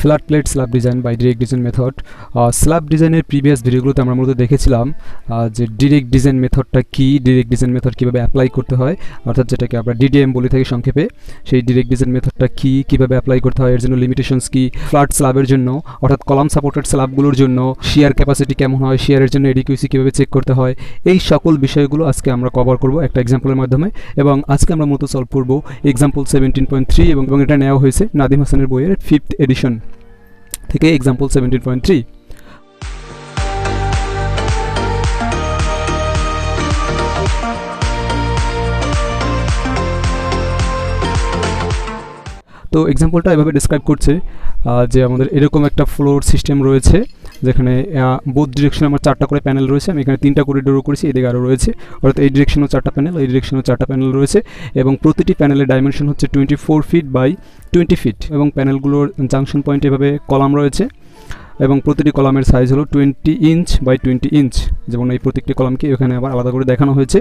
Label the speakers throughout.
Speaker 1: Flat plate slab design by direct design method. Slab ডিজাইনের previous ভিডিওগুলোতে আমরা মূলত দেখেছিলাম যে ডিরেক্ট ডিজাইন মেথডটা কী, ডিরেক্ট ডিজাইন মেথড কীভাবে অ্যাপ্লাই করতে হয়, অর্থাৎ যেটাকে আমরা ডিডিএম বলে থাকি সংক্ষেপে। সেই ডিরেক্ট ডিজাইন মেথডটা কী, কীভাবে অ্যাপ্লাই করতে হয়, এর জন্য লিমিটেশনস কী, ফ্ল্যাট স্ল্যাবের জন্য অর্থাৎ কলাম সাপোর্টেড স্ল্যাবগুলোর জন্য শিয়ার ক্যাপাসিটি কেমন হয়, শিয়ারের জন্য এডিকুইসি কীভাবে চেক করতে হয়, এই সকল বিষয়গুলো আজকে আমরা কভার করব একটা এক্সাম্পলের মাধ্যমে। এবং আজকে আমরা মূলত সলভ করব এক্সাম্পল 17.3 এবং এটা নেওয়া হয়েছে নাদিম হাসানের বইয়ের 5th এডিশন থেকে এক্সাম্পল 17.3। তো এক্সাম্পলটা এভাবে ডিসক্রাইব করছে যে আমাদের এরকম একটা ফ্লোর সিস্টেম রয়েছে যেখানে বোথ ডিরেকশনে আমার 4টা করে প্যানেল রয়েছে। আমি এখানে 3টা করে ডোর করেছি, এদিকে আরও রয়েছে, অর্থাৎ এই ডিরেকশনেও 4টা প্যানেল, এই ডিরেকশনেও 4টা প্যানেল রয়েছে এবং প্রতিটি প্যানেলের ডাইমেনশন হচ্ছে 24 ফিট বাই 20 ফিট এবং প্যানেলগুলোর জাংশন পয়েন্ট এভাবে কলাম রয়েছে এবং প্রতিটি কলামের সাইজ হলো 20 ইঞ্চ বাই 20 ইঞ্চ। যেমন এই প্রত্যেকটি কলামকে এখানে আবার আলাদা করে দেখানো হয়েছে।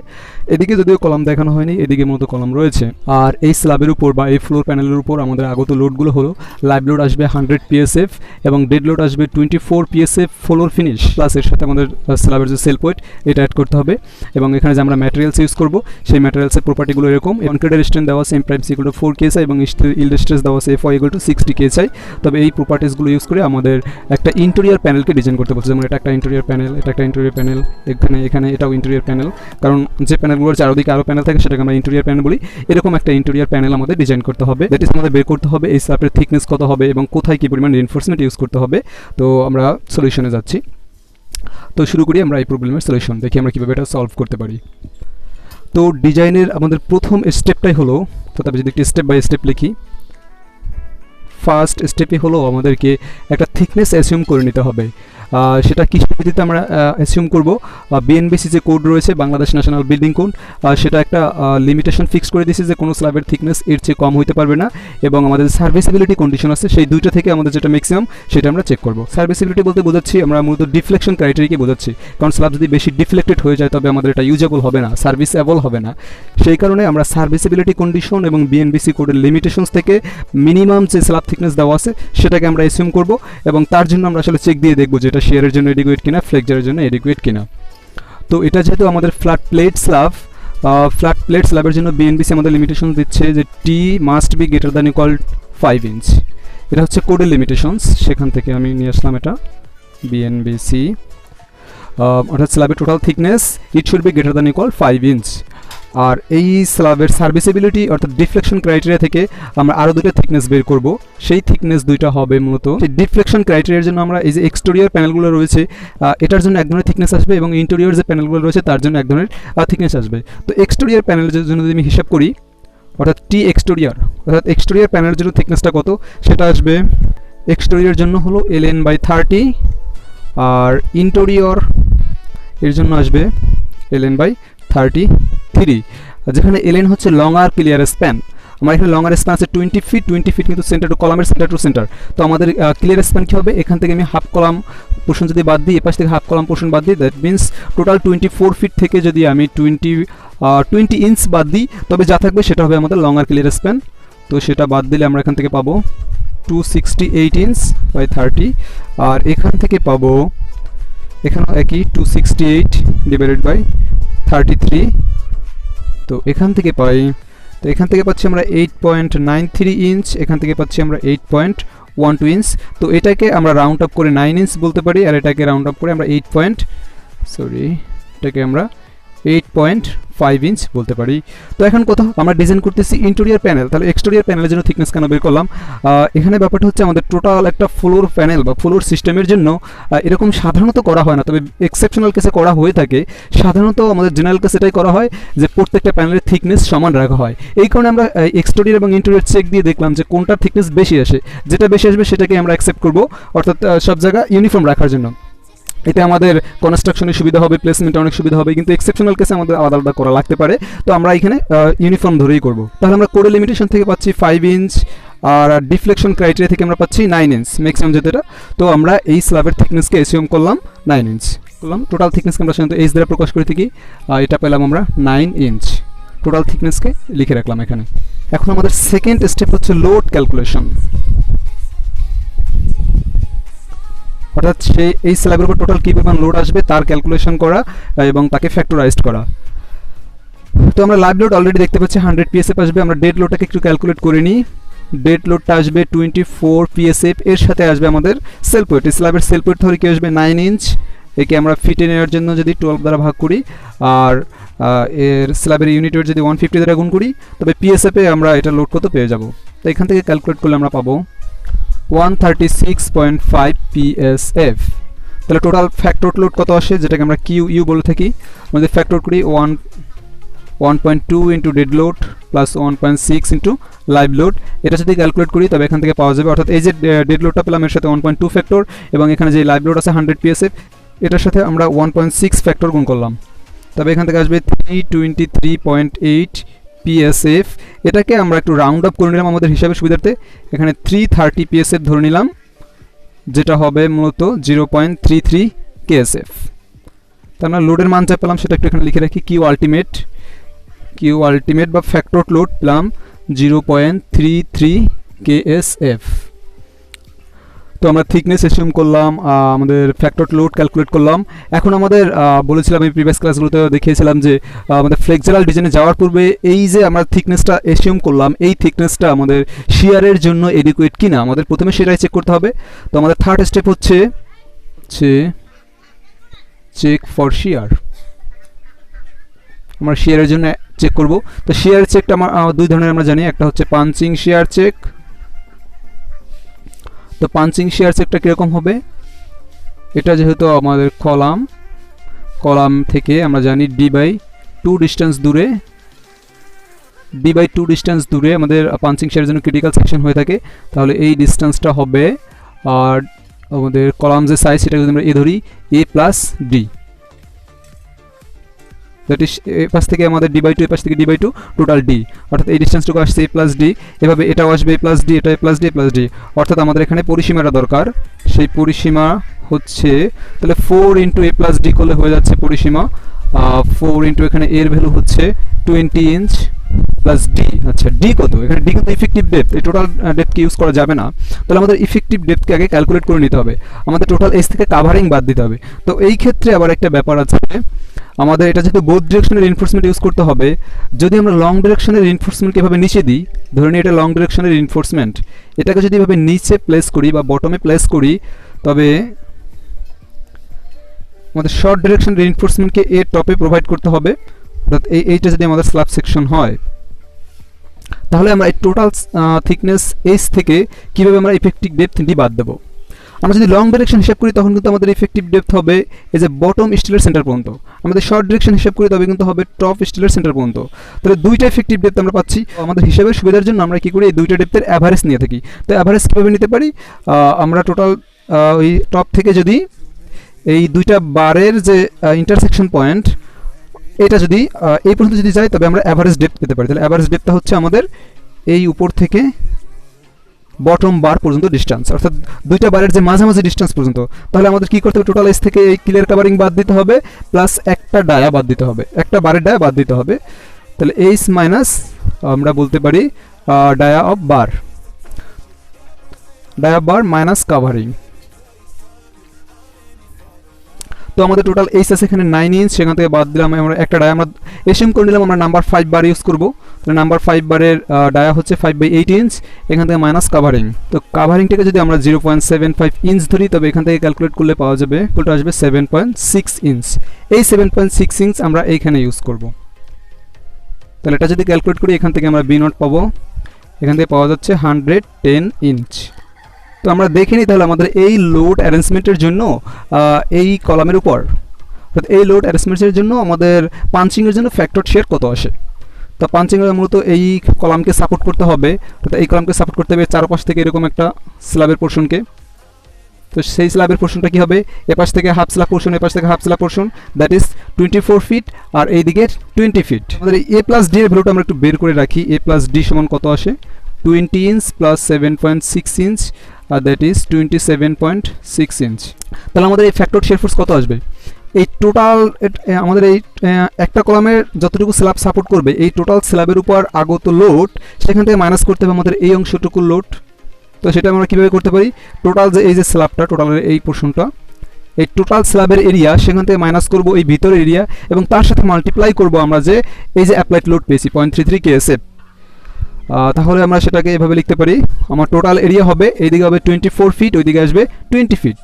Speaker 1: এদিকে যদিও কলাম দেখানো হয়নি, এদিকে মতো কলাম রয়েছে। আর এই স্ল্যাবের উপর বা এই ফ্লোর প্যানেলের উপর আমাদের আগত লোডগুলো হলো লাইভ লোড আসবে 100 PSF এবং ডেড লোড আসবে 24 PSF ফ্লোর ফিনিশ, প্লাস এর সাথে আমাদের স্ল্যাবের যে সেল পয়েন্ট এটা অ্যাড করতে হবে। এবং এখানে যে আমরা ম্যাটেরিয়ালস ইউজ করব সেই ম্যাটেরিয়ালসের প্রপার্টিগুলো এরকম। কনক্রিটের স্ট্রেন্থ দেওয়া আছে M প্রাইম = 4 KSI এবং ইল্ড স্ট্রেস দেওয়া আছে FY = 60 KSI। তবে এই প্রপার্টিসগুলো ইউজ করে আমাদের একটা ইন্টেরিয়র প্যানেলকে ডিজাইন করতে বলছে। যেমন এটা একটা ইন্টেরিয়র প্যানেল, এটা একটা ইন্টেরিয়র প্যানেল, এখানে এটাও ইন্টেরিয়র প্যানেল, কারণ যে প্যানেলগুলোর চারদিকে আরও প্যানেল থাকে সেটাকে আমরা ইন্টেরিয়র প্যানেল বলি। এরকম একটা ইন্টেরিয়র প্যানেল আমাদের ডিজাইন করতে হবে। দ্যাট ইজ আমাদের বের করতে হবে এই স্ল্যাবের থিকনেস কত হবে এবং কোথায় কী পরিমাণ রিইনফোর্সমেন্ট ইউজ করতে হবে। তো আমরা সলিউশনে যাচ্ছি। তো শুরু করি আমরা এই প্রবলেমের সলিউশন, দেখি আমরা কীভাবে এটা সলভ করতে পারি। তো ডিজাইনের আমাদের প্রথম স্টেপটাই হলো, তো তবে যদি একটি স্টেপ বাই স্টেপ লিখি, ফার্স্ট স্টেপে হলো আমাদেরকে একটা থিকনেস অ্যাসিউম করে নিতে হবে। সেটা কিসের ভিত্তিতে আমরা অ্যাসিউম করব? বিএনবিসি যে কোড রয়েছে, বাংলাদেশ ন্যাশনাল বিল্ডিং কোড, সেটা একটা লিমিটেশন ফিক্স করে দিয়েছে যে কোনো স্ল্যাবের থিকনেস এর চেয়ে কম হইতে পারবে না। এবং আমাদের সার্ভিসিবিলিটি কন্ডিশন আছে, সেই দুইটা থেকে আমাদের যেটা ম্যাক্সিমাম সেটা আমরা চেক করব। সার্ভিসিবিলিটি বলতে বোঝাচ্ছি আমরা মূলত ডিফ্লেকশন ক্রাইটেরিয়াকে বোঝাচ্ছি, কারণ স্ল্যাব যদি বেশি ডিফ্লেক্টেড হয়ে যায় তবে আমাদের এটা ইউজেবল হবে না, সার্ভিসেবল হবে না। সেই কারণে আমরা সার্ভিসিবিলিটি কন্ডিশন এবং বিএনবিসি কোডের লিমিটেশনস থেকে মিনিমাম যে স্ল্যাব থিকনেস দেওয়া আছে সেটাকে আমরা অ্যাসিউম করব এবং তার জন্য আমরা আসলে চেক দিয়ে দেখব যে এটা শিয়ারের জন্য এডিকুয়েট কিনা, ফ্লেক্সারের জন্য এডিকুয়েট কিনা। তো এটা যেহেতু আমাদের ফ্ল্যাট প্লেট স্ল্যাবের জন্য বিএনবিসি আমাদের লিমিটেশন দিচ্ছে যে টি must be greater than equal 5 inch. এটা হচ্ছে কোডের লিমিটেশনস, সেখান থেকে আমি নিয়ে আসলাম এটা বিএনবিসি, অর্থাৎ স্ল্যাবের total thickness it should be greater than equal 5 inch. আর এই স্ল্যাবের সার্ভিসিবিলিটি অর্থাৎ ডিফ্লেকশন ক্রাইটেরিয়া থেকে আমরা আরও দুটো থিকনেস বের করব। সেই থিকনেস দুইটা হবে মূলত সেই ডিফ্লেকশন ক্রাইটেরিয়ার জন্য আমরা এই যে এক্সটেরিয়র প্যানেলগুলো রয়েছে এটার জন্য এক ধরনের থিকনেস আসবে এবং ইন্টেরিয়র যে প্যানেলগুলো রয়েছে তার জন্য এক ধরনের থিকনেস আসবে। তো এক্সটেরিয়র প্যানেলের জন্য যদি আমি হিসাব করি, অর্থাৎ টি এক্সটেরিয়র, অর্থাৎ এক্সটেরিয়র প্যানেলের জন্য থিকনেসটা কত সেটা আসবে, এক্সটেরিয়র জন্য হলো LN/30 আর ইন্টেরিয়র এর জন্য আসবে LN/33, যেখানে LN হচ্ছে লং আর ক্লিয়ারেন্স স্প্যান। আমার এখানে লং আর স্প্যান আছে 20 ফিট, 20 ফিট কিন্তু সেন্টার টু কলামের সেন্টার টু সেন্টার। তো আমাদের ক্লিয়ারেন্স স্প্যান কী হবে? এখান থেকে আমি হাফ কলাম পোর্শন যদি বাদ দিই, এপাশ থেকে হাফ কলাম পোর্শন বাদ দিই, দ্যাট মিনস টোটাল 24 ফিট থেকে যদি আমি 20 ইঞ্চ বাদ দিই তবে যা থাকবে সেটা হবে আমাদের লং আর ক্লিয়ারেন্স স্প্যান। তো সেটা বাদ দিলে আমরা এখান থেকে পাবো 268 ইঞ্চ বাই 30 আর এখান থেকে পাবো এখানেও একই 268 ডিভাইডেড বাই 33। তো এখান থেকে পাচ্ছি আমরা 8.93 ইঞ্চ, এখান থেকে পাচ্ছি আমরা 8.12 ইঞ্চ। তো এটাকে আমরা রাউন্ড আপ করে 9 ইঞ্চ বলতে পারি আর এটাকে রাউন্ড আপ করে আমরা 8.5 ইঞ্চ বলতে পারি। তো এখন কোথাও আমরা ডিজাইন করতেছি ইন্টেরিয়র প্যানেল, তাহলে এক্সটেরিয়র প্যানেলের জন্য থিকনেস কেন বের করলাম? এখানে ব্যাপারটা হচ্ছে আমাদের টোটাল একটা ফ্লোর প্যানেল বা ফ্লোর সিস্টেমের জন্য এরকম সাধারণত করা হয় না, তবে এক্সেপশনাল কেসে করা হয়ে থাকে। সাধারণত আমাদের জেনারেল কেসে এটাই করা হয় যে প্রত্যেকটা প্যানেলের থিকনেস সমান রাখা হয়। এই কারণে আমরা এক্সটেরিয়র এবং ইন্টেরিয়র চেক দিয়ে দেখলাম যে কোনটার থিকনেস বেশি আসে, যেটা বেশি আসবে সেটাকে আমরা অ্যাকসেপ্ট করব, অর্থাৎ সব জায়গা ইউনিফর্ম রাখার জন্য। এতে আমাদের কনস্ট্রাকশনে সুবিধা হবে, প্লেসমেন্টে অনেক সুবিধা হবে, কিন্তু এক্সেপশনাল কেসে আমাদের আলাদা আলাদা করা লাগতে পারে। তো আমরা এখানে ইউনিফর্ম ধরেই করব। তাহলে আমরা কোডের লিমিটেশন থেকে পাচ্ছি 5 ইঞ্চ আর ডিফ্লেকশন ক্রাইটেরিয়া থেকে আমরা পাচ্ছি 9 ইঞ্চ ম্যাক্সিমাম যেটা। তো আমরা এই স্ল্যাবের থিকনেসকে অ্যাসিউম করলাম 9 ইঞ্চ করলাম। টোটাল থিকনেসকে আমরা সাধারণত এইচ দ্বারা প্রকাশ করে থাকি, এটা পেলাম আমরা 9 ইঞ্চ। টোটাল থিকনেসকে লিখে রাখলাম এখানে। এখন আমাদের সেকেন্ড স্টেপ হচ্ছে লোড ক্যালকুলেশন। অর্থাৎ সেই এই স্ল্যাবের উপর টোটাল কী পরিমাণ লোড আসবে তার ক্যালকুলেশন করা এবং তাকে ফ্যাক্টরাইজড করা। তো আমরা লাইভ লোড অলরেডি দেখতে পাচ্ছি 100 PSF আসবে। আমরা ডেড লোডটাকে একটু ক্যালকুলেট করে নিই। ডেড লোডটা আসবে 24 PSF, এর সাথে আসবে আমাদের সেলফ ওয়েট। স্ল্যাবের সেলফ ওয়েট ধরে কি আসবে 9 ইঞ্চ, একে আমরা ফিটে নেওয়ার জন্য যদি 12 দ্বারা ভাগ করি আর এর স্ল্যাবের ইউনিট ওয়েট যদি 150 দ্বারা গুণ করি, তবে পিএসএফে আমরা এটা লোড কত পেয়ে যাব। তো এখান থেকে ক্যালকুলেট করলে আমরা পাবো 136.5 PSF। তাহলে টোটাল ফ্যাক্টর লোড কত আসে, যেটাকে আমরা কিউ বলে থাকি, আমাদের ফ্যাক্টর করি 1.2 into dead load plus 1.6 into live load. এটা যদি ক্যালকুলেট করি তবে এখান থেকে পাওয়া যাবে, অর্থাৎ এই যে ডেড লোডটা পেলাম এর সাথে 1.2 ফ্যাক্টর এবং এখানে যে লাইভ লোড আছে 100 PSF, এটার সাথে আমরা 1.6 ফ্যাক্টর গুণ করলাম, তবে এখান থেকে আসবে 323.8 PSF। এটাকে আমরা একটু রাউন্ড আপ করে নিলাম আমাদের হিসাবের সুবিধার্থে, এখানে 330 PSF ধরে নিলাম, যেটা হবে মূলত 0.33 KSF। তো আমরা লোডের মান যা পেলাম সেটা একটু এখানে লিখে রাখি, কিউ আলটিমেট বা ফ্যাক্টর লোড পেলাম 0.33 KSF। তো আমরা থিকনেস অ্যাসিউম করলাম, আমাদের ফ্যাক্টর লোড ক্যালকুলেট করলাম। এখন আমাদের বলেছিলাম এই প্রিভিয়াস ক্লাসগুলোতে দেখিয়েছিলাম যে আমাদের ফ্লেক্সারাল ডিজাইনে যাওয়ার পূর্বে এই যে আমরা থিকনেসটা অ্যাসিউম করলাম, এই থিকনেসটা আমাদের শিয়ারের জন্য এডিকুয়েট কিনা আমাদের প্রথমে সেটাই চেক করতে হবে। তো আমাদের থার্ড স্টেপ হচ্ছে চেক ফর শিয়ার। আমরা শিয়ারের জন্য চেক করব। তো শিয়ার চেকটা দুই ধরনের আমরা জানি, একটা হচ্ছে পাঞ্চিং শিয়ার চেক। তো পাঞ্চিং শিয়ার চেকটা কীরকম হবে, এটা যেহেতু আমাদের কলাম থেকে আমরা জানি d/2 ডিস্টেন্স দূরে আমাদের পাঞ্চিং শিয়ারের জন্য ক্রিটিক্যাল সেকশন হয়ে থাকে, তাহলে এই ডিস্টেন্সটা হবে আর আমাদের কলাম যে সাইজ সেটা যদি আমরা এ ধরি a+d, দ্যাট ইজ এ পাশ থেকে আমাদের d/2, এ পাশ থেকে d/2 টোটাল d, অর্থাৎ এই ডিস্টেন্সটুকু আসছে a+d। এভাবে এটাও আসবে a+d, এটা a+d, অর্থাৎ আমাদের এখানে পরিসীমাটা দরকার। সেই পরিসীমা হচ্ছে তাহলে 4 ইন্টু a+d করলে হয়ে যাচ্ছে পরিসীমা 4 ইন্টু এখানে এর ভ্যালু হচ্ছে 20 ইঞ্চ প্লাস d। আচ্ছা, d কত, এখানে d কিন্তু ইফেক্টিভ ডেপথ, এই টোটাল ডেপথকে ইউজ করা যাবে না। তাহলে আমাদের ইফেক্টিভ ডেপথকে আগে ক্যালকুলেট করে নিতে হবে, আমাদের টোটাল এস থেকে কাভারিং বাদ দিতে হবে। তো এই ক্ষেত্রে আবার একটা ব্যাপার আছে, আমাদের এটা যেহেতু বোথ ডিরেকশনের রিইনফোর্সমেন্ট ইউজ করতে হবে, যদি আমরা লং ডিরেকশনের রিইনফোর্সমেন্টকে এভাবে নিচে দিই, ধরে নিই এটা লং ডিরেকশনের রিইনফোর্সমেন্ট, এটাকে যদি এভাবে নিচে প্লেস করি বা বটমে প্লেস করি, তবে আমাদের শর্ট ডিরেকশন রিইনফোর্সমেন্টকে এর টপে প্রোভাইড করতে হবে। অর্থাৎ এইটা যদি আমাদের স্ল্যাব সেকশন হয়, তাহলে আমরা এই টোটাল থিকনেস এইচ থেকে কীভাবে আমরা ইফেক্টিভ ডেপথ ডি বাদ দেবো। আমরা যদি লং ডিরেকশন হিসাব করি তখন কিন্তু আমাদের ইফেক্টিভ ডেপথ হবে এই যে বটম স্টিলের সেন্টার পর্যন্ত, আমাদের শর্ট ডিরেকশন হিসাব করি তবে কিন্তু হবে টপ স্টিলের সেন্টার পর্যন্ত। তাহলে দুইটা ইফেক্টিভ ডেপথ আমরা পাচ্ছি। আমাদের হিসাবের সুবিধার জন্য আমরা কী করি, এই দুইটা ডেপথের অ্যাভারেজ নিয়ে থাকি। তো অ্যাভারেজ কীভাবে নিতে পারি, আমরা টোটাল ওই টপ থেকে যদি এই দুইটা বারের যে ইন্টারসেকশন পয়েন্ট, এটা যদি এই পর্যন্ত যদি যায় তবে আমরা অ্যাভারেজ ডেপথ পেতে পারি। তাহলে অ্যাভারেজ ডেপথটা হচ্ছে আমাদের এই উপর থেকে বটম বার পর্যন্ত ডিস্টেন্স, অর্থাৎ দুইটা বারের যে মাঝামাঝি ডিস্টেন্স পর্যন্ত। তাহলে আমাদের কী করতে হবে, টোটাল এস থেকে এই ক্লিয়ার কাভারিং বাদ দিতে হবে প্লাস একটা ডায়া বাদ দিতে হবে, একটা বারের ডায়া বাদ দিতে হবে। তাহলে এইচ মাইনাস আমরা বলতে পারি dia of bar minus covering. তো আমাদের টোটাল এইচ আছে এখানে 9 ইঞ্চ, সেখান থেকে বাদ দিলাম আমরা একটা ডায়া, আমরা এসএম করে নিলাম আমরা নাম্বার 5 বার ইউজ করব। তাহলে নাম্বার 5 বারের ডায়া হচ্ছে 5/8 ইঞ্চ, এখান থেকে মাইনাস কাভারিং। তো কাভারিংটাকে যদি আমরা 0.75 ইঞ্চ ধরি তবে এখান থেকে ক্যালকুলেট করলে পাওয়া যাবে, টোটাল আসবে 7.6 ইঞ্চ। এই 7.6 ইঞ্চ আমরা এইখানে ইউজ করব। তাহলে এটা যদি ক্যালকুলেট করি এখান থেকে আমরা বি নট পাবো, এখান থেকে পাওয়া যাচ্ছে 110 ইঞ্চ। তো আমরা দেখে নিই তাহলে আমাদের এই লোড অ্যারেঞ্জমেন্টের জন্য এই কলামের উপর, এই লোড অ্যারেঞ্জমেন্টের জন্য আমাদের পাঞ্চিংয়ের জন্য ফ্যাক্টর শেয়ার কত আসে। তো পাঞ্চিংয়ের মূলত এই কলামকে সাপোর্ট করতে হবে, অর্থাৎ এই কলামকে সাপোর্ট করতে হবে চারপাশ থেকে এরকম একটা স্ল্যাবের পোর্শনকে। তো সেই স্ল্যাবের পোর্শনটা কী হবে, এপাশ থেকে হাফ স্ল্যাব পোর্শন, এপাশ থেকে half slab portion, that is 24 feet, আর এই দিকে 20 ফিট। আমাদের a+d এর ভ্যালুটা আমরা একটু বের করে রাখি, a+d সমান কত আসে, 20 ইঞ্চ প্লাস 7.6 ইঞ্চ, আর দ্যাট ইজ 27.6 ইঞ্চ। তাহলে আমাদের এই ফ্যাক্টর শেয়ার ফোর্স কত আসবে, এই টোটাল আমাদের এই একটা কলামের যতটুকু স্ল্যাব সাপোর্ট করবে এই টোটাল স্ল্যাবের উপর আগত লোড, সেখান থেকে মাইনাস করতে হবে আমাদের এই অংশটুকু লোড, তো সেটা আমরা কীভাবে করতে পারি, টোটাল যে এই যে স্ল্যাবটা, টোটালের এই পোর্শনটা, এই টোটাল স্ল্যাবের এরিয়া সেখান থেকে মাইনাস করব এই ভিতরের এরিয়া এবং তার সাথে মাল্টিপ্লাই করব আমরা যে এই যে অ্যাপ্লাইড লোড পেয়েছি 0.33 KSF। তাহলে আমরা সেটাকে এভাবে লিখতে পারি, আমার টোটাল এরিয়া হবে এইদিকে হবে 24 ফিট, ওইদিকে আসবে 20 ফিট,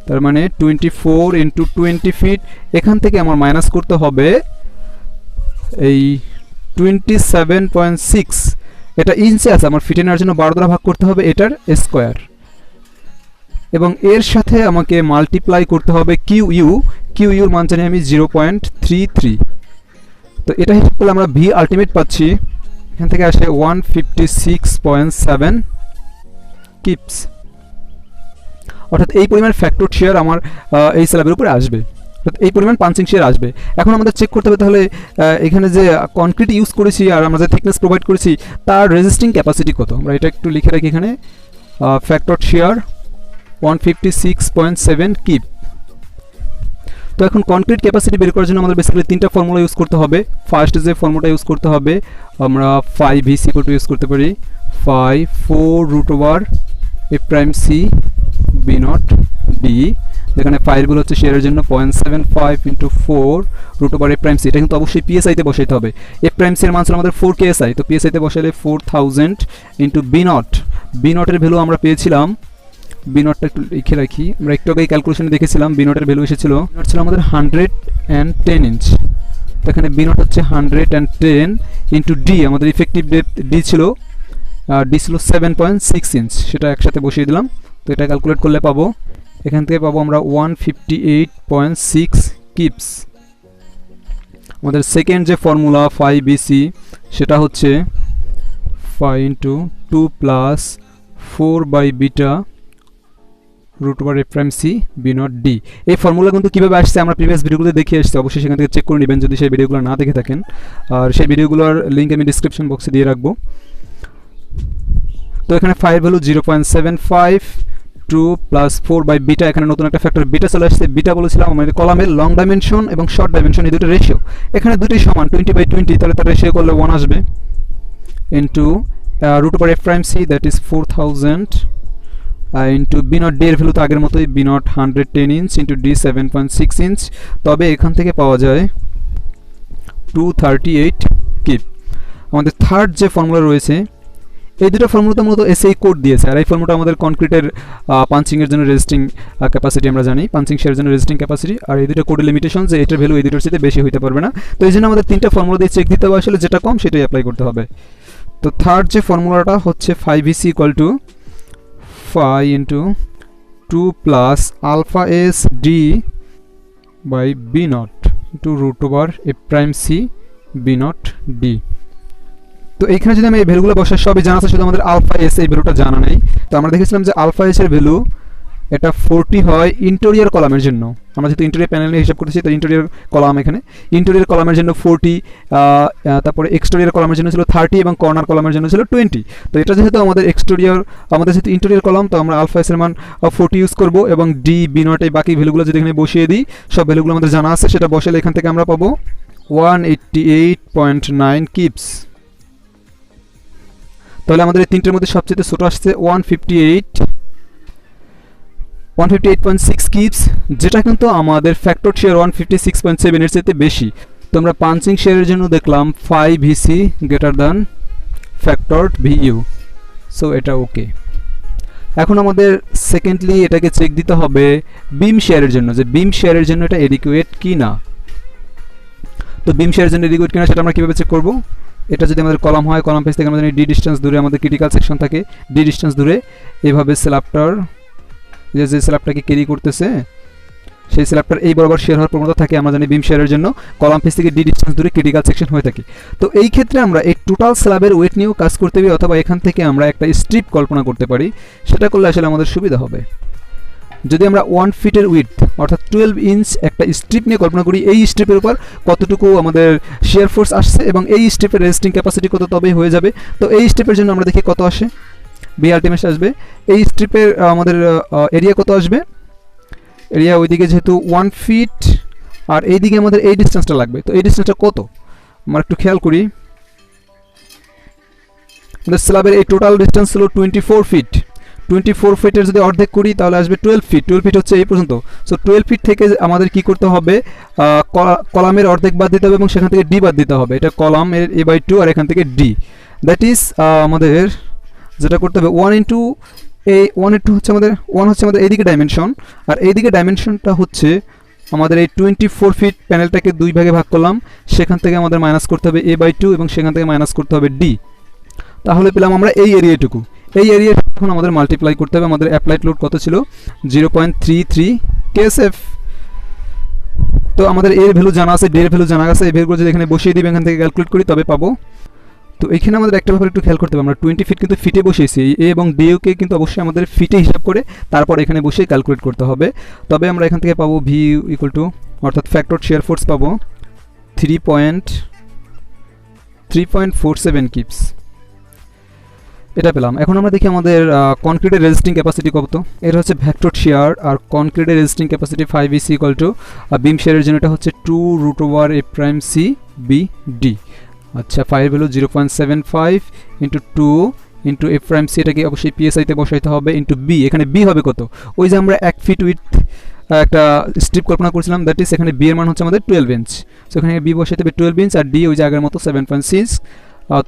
Speaker 1: তার মানে 24 ইন্টু 20 ফিট, এখান থেকে আমার মাইনাস করতে হবে এই 27.6, এটা ইঞ্চে আছে, আমার ফিটে নেওয়ার জন্য 12 দ্বারা ভাগ করতে হবে এটার স্কোয়ার, এবং এর সাথে আমাকে মাল্টিপ্লাই করতে হবে কিউইউর মান জানি আমি 0.33। তো এটা হিসাব করলে আমরা ভি আলটিমেট পাচ্ছি, এখান থেকে আসে 156.7 কিপস, অর্থাৎ এই পরিমাণ ফ্যাক্টর শেয়ার আমার এই স্ল্যাবের উপরে আসবে, অর্থাৎ এই পরিমাণ পাঞ্চিং শেয়ার আসবে। এখন আমাদের চেক করতে হবে তাহলে এখানে যে কনক্রিট ইউজ করেছি আর আমরা যে থিকনেস প্রোভাইড করেছি তার রেজিস্টিং ক্যাপাসিটি কত, আমরা এটা একটু লিখে রাখি এখানে, ফ্যাক্টর শেয়ার 156.7 কিপ। তো এখন কনক্রিট ক্যাপাসিটি বের করার জন্য আমাদের বেসিক্যালি তিনটা ফর্মুলা ইউজ করতে হবে। ফার্স্ট যে ফর্মুলাটা ইউজ করতে হবে, আমরা 5VC ইউজ করতে পারি 5 4√A' C B0 D, যেখানে ফাইলগুলো হচ্ছে শেয়ারের জন্য 0.75 ইন্টু 4√A', এটা কিন্তু অবশ্যই পিএসআইতে বসাইতে হবে। A' এর মান ছিল আমাদের 4 KSI, তো পিএসআইতে বসাইলে 4000 ইন্টু B0 এর ভ্যালু আমরা পেয়েছিলাম, B0টা একটু লিখে রাখি, আমরা একটু আগে ক্যালকুলেশনে দেখেছিলাম B0 এর ভ্যালু এসেছিল, B0 ছিল আমাদের 110 ইঞ্চ, তো এখানে B0 হচ্ছে 110 ইন্টু D, আমাদের ইফেক্টিভ ডেপথ D ছিল 7.6 ইঞ্চ, সেটা একসাথে বসিয়ে দিলাম। তো এটা ক্যালকুলেট করলে পাবো, এখান থেকে পাবো আমরা 158.6 কিপস। আমাদের সেকেন্ড যে ফর্মুলা 5BC সেটা হচ্ছে 5 into 2 plus 4/β√A', C B0 D। এই ফর্মুলা কিন্তু কীভাবে আসছে আমরা প্রিভিয়াস ভিডিওগুলো দেখিয়ে আসছি, অবশ্যই সেখান থেকে চেক করে নেবেন যদি সেই ভিডিওগুলো না দেখে থাকেন, আর সেই ভিডিওগুলোর লিঙ্ক আমি ডিসক্রিপশন বক্সে দিয়ে রাখবো। তো এখানে 5 ভ্যালু 0.75, 2 প্লাস 4/β, এখানে নতুন একটা ফ্যাক্টর বিটা চলে আসছে। বিটা বলেছিলাম আমাদের কলামের লং ডাইমেনশন এবং শর্ট ডাইমেনশন এই দুটো রেশিও, এখানে দুটোই সমান 20/20, তাহলে তার রেশিও করলে 1 আসবে, into √A', C that is 4000 into B0 D এর ভ্যালু তো আগের মতোই, B0 110 inch into D 7.6 inch, তবে এখান থেকে পাওয়া যায় 238 কিপ। আমাদের থার্ড যে ফর্মুলা রয়েছে, এই দুটো ফর্মুলাতে মূলত এসএই কোড দিয়েছে, আর এই ফর্মুলাটা আমাদের কনক্রিটের পাঞ্চিংয়ের জন্য রেজিস্টিং ক্যাপাসিটি আমরা জানি, পাঞ্চিং শেয়ারের জন্য রেজিস্টিং ক্যাপাসিটি, আর এই দুটো কোডের লিমিটেশন যে এটার ভ্যালু এই দুটোর সাথে বেশি হতে পারবে না। তো এই জন্য আমাদের তিনটা ফর্মুলা দিয়ে চেক দিতে হবে, আসলে যেটা কম সেটাই অ্যাপ্লাই করতে হবে। তো থার্ড যে ফর্মুলাটা হচ্ছে 5VC = 5 into 2 plus αS D by B0 into √A', C B0 D। তো এইখানে যদি আমি এই ভ্যালুগুলো বসাই, সবই জানা আছে, শুধু আমাদের αS এই ভ্যালুটা জানা নেই। তো আমরা দেখেছিলাম যে αS এর ভ্যালু এটা 40 হয় ইন্টেরিয়র কলামের জন্য, আমরা যেহেতু ইন্টেরিয়র প্যানেল নিয়ে হিসাব করতেছি, তো ইন্টেরিয়র কলাম, এখানে ইন্টেরিয়র কলামের জন্য 40, তারপরে এক্সটেরিয়র কলামের জন্য ছিল 30 এবং কর্নার কলামের জন্য ছিল 20। তো এটা যেহেতু আমাদের যেহেতু ইন্টেরিয়র কলাম, তো আমরা αS এর মান 40 ইউজ করব, এবং D B0 এই বাকি ভ্যালুগুলো যদি এখানে বসিয়ে দিই, সব ভ্যালুগুলো আমাদের জানা আছে, সেটা বসালে এখান থেকে আমরা পাবো 188.9 কিপস। তাহলে আমাদের এই তিনটের মধ্যে সবচেয়ে ছোট আসছে 158.6 কিপস, যেটা কিন্তু আমাদের ফ্যাক্টর শেয়ার 156.7 এর চেয়ে বেশি। তো আমরা পাঞ্চিং শেয়ারের জন্য দেখলাম 5VC > ফ্যাক্টর VU, সো এটা ওকে। এখন আমাদের সেকেন্ডলি এটাকে চেক দিতে হবে বিম শেয়ারের জন্য, যে বিম শেয়ারের জন্য এটা এডিকুয়েট কি না। তো বিম শেয়ারের জন্য এডিকুয়েট কিনা সেটা আমরা কীভাবে চেক করব, এটা যদি আমাদের কলাম হয়, কলাম পেজ থেকে আমাদের D ডিস্টেন্স দূরে আমাদের ক্রিটিক্যাল সেকশন থাকে, D ডিস্টেন্স দূরে এইভাবে স্ল্যাবটার যে স্ল্যাবটাকে ক্যারি করতেছে সেই স্ল্যাবটার এই বরাবর শেয়ার হওয়ার প্রবণতা থাকে। আমরা জানি বিম শেয়ারের জন্য কলাম পেজ থেকে D ডিস্টেন্স দূরে ক্রিটিক্যাল সেকশন হয়ে থাকে। তো এই ক্ষেত্রে আমরা এই টোটাল স্ল্যাবের ওয়েট নিয়েও কাজ করতে পারি, অথবা এখান থেকে আমরা একটা স্ট্রিপ কল্পনা করতে পারি, সেটা করলে আসলে আমাদের সুবিধা হবে। যদি আমরা 1 ফিটের উইডথ অর্থাৎ 12 ইঞ্চ একটা স্ট্রিপ নিয়ে কল্পনা করি, এই স্ট্রিপের উপর কতটুকু আমাদের শেয়ার ফোর্স আসছে এবং এই স্ট্রিপের রেজিস্টিং ক্যাপাসিটি কত, তবেই হয়ে যাবে। তো এই স্ট্রিপের জন্য আমরা দেখি কত আসে, বি আলটিমেট আসবে। এই স্ট্রিপের আমাদের এরিয়া কত আসবে, এরিয়া ওইদিকে যেহেতু 1 ফিট আর এইদিকে আমাদের এই ডিস্টেন্সটা লাগবে, তো এই ডিস্টেন্সটা কত আমরা একটু খেয়াল করি। আমাদের স্ল্যাবের এই টোটাল ডিস্টেন্স ছিল 24 ফিট, 24 ফিটের যদি অর্ধেক করি তাহলে আসবে 12 ফিট। 12 ফিট হচ্ছে এই পর্যন্ত। সো 12 ফিট থেকে আমাদের কি করতে হবে, কলামের অর্ধেক বাদ দিতে হবে এবং সেখান থেকে ডি বাদ দিতে হবে। এটা কলামের a/2 আর এখান থেকে ডি, দ্যাট ইজ আমাদের যেটা করতে হবে 1 ইন্টু এই 1 ইন্টু হচ্ছে আমাদের 1 হচ্ছে আমাদের এইদিকে ডাইমেনশন, আর এইদিকে ডাইমেনশনটা হচ্ছে আমাদের এই 24 ফিট প্যানেলটাকে 2 ভাগে ভাগ করলাম, সেখান থেকে আমাদের মাইনাস করতে হবে a/2 এবং সেখান থেকে মাইনাস করতে হবে ডি। তাহলে পেলাম আমরা এই এরিয়াটুকু। এই এরিয়া এখন আমাদের মাল্টিপ্লাই করতে হবে। আমাদের অ্যাপ্লাইড লোড কত ছিল, 0.33 কেএসএফ। তো আমাদের এর ভ্যালু জানা আছে, ডি এর ভ্যালু জানা আছে। এই ভ্যালুগুলো যদি এখানে বসিয়ে দিই এখান থেকে ক্যালকুলেট করি তবে পাবো। তো এখানে আমাদের একটা ব্যাপার একটু খেয়াল করতে হবে, আমরা 20 ফিট কিন্তু ফিটে বসিয়েছি, এ এবং ডিওকে কিন্তু অবশ্যই আমাদের ফিটে হিসাব করে তারপর এখানে বসে ক্যালকুলেট করতে হবে। তবে আমরা এখান থেকে পাবো ভি ইকুয়াল টু, অর্থাৎ ফ্যাক্টর শিয়ার ফোর্স পাবো 3.47 কিপস, এটা পেলাম। এখন আমরা দেখি আমাদের কনক্রিটের রেজিস্টিং ক্যাপাসিটি কত। এটা হচ্ছে ভেক্টর শিয়ার, আর কনক্রিটের resisting capacity 5EC equal to beam শিয়ারের জন্য এটা হচ্ছে 2√A'(C)(B)(D). আচ্ছা, 5 ভ্যালু 0.75 ইন্টু 2 ইন্টু A'(C), এটাকে অবশ্যই পিএসআইতে বসাইতে হবে, ইন্টু বি। এখানে বি হবে কত, ওই যে আমরা 1 ফিট উইথ একটা স্ট্রিপ কল্পনা করছিলাম, দ্যাট ইজ এখানে বি এর মান হচ্ছে আমাদের 12 ইঞ্চ। সো এখানে বি বসাইতে হবে 12 ইঞ্চ, আর ডি ওই জায়গার মতো 7.6।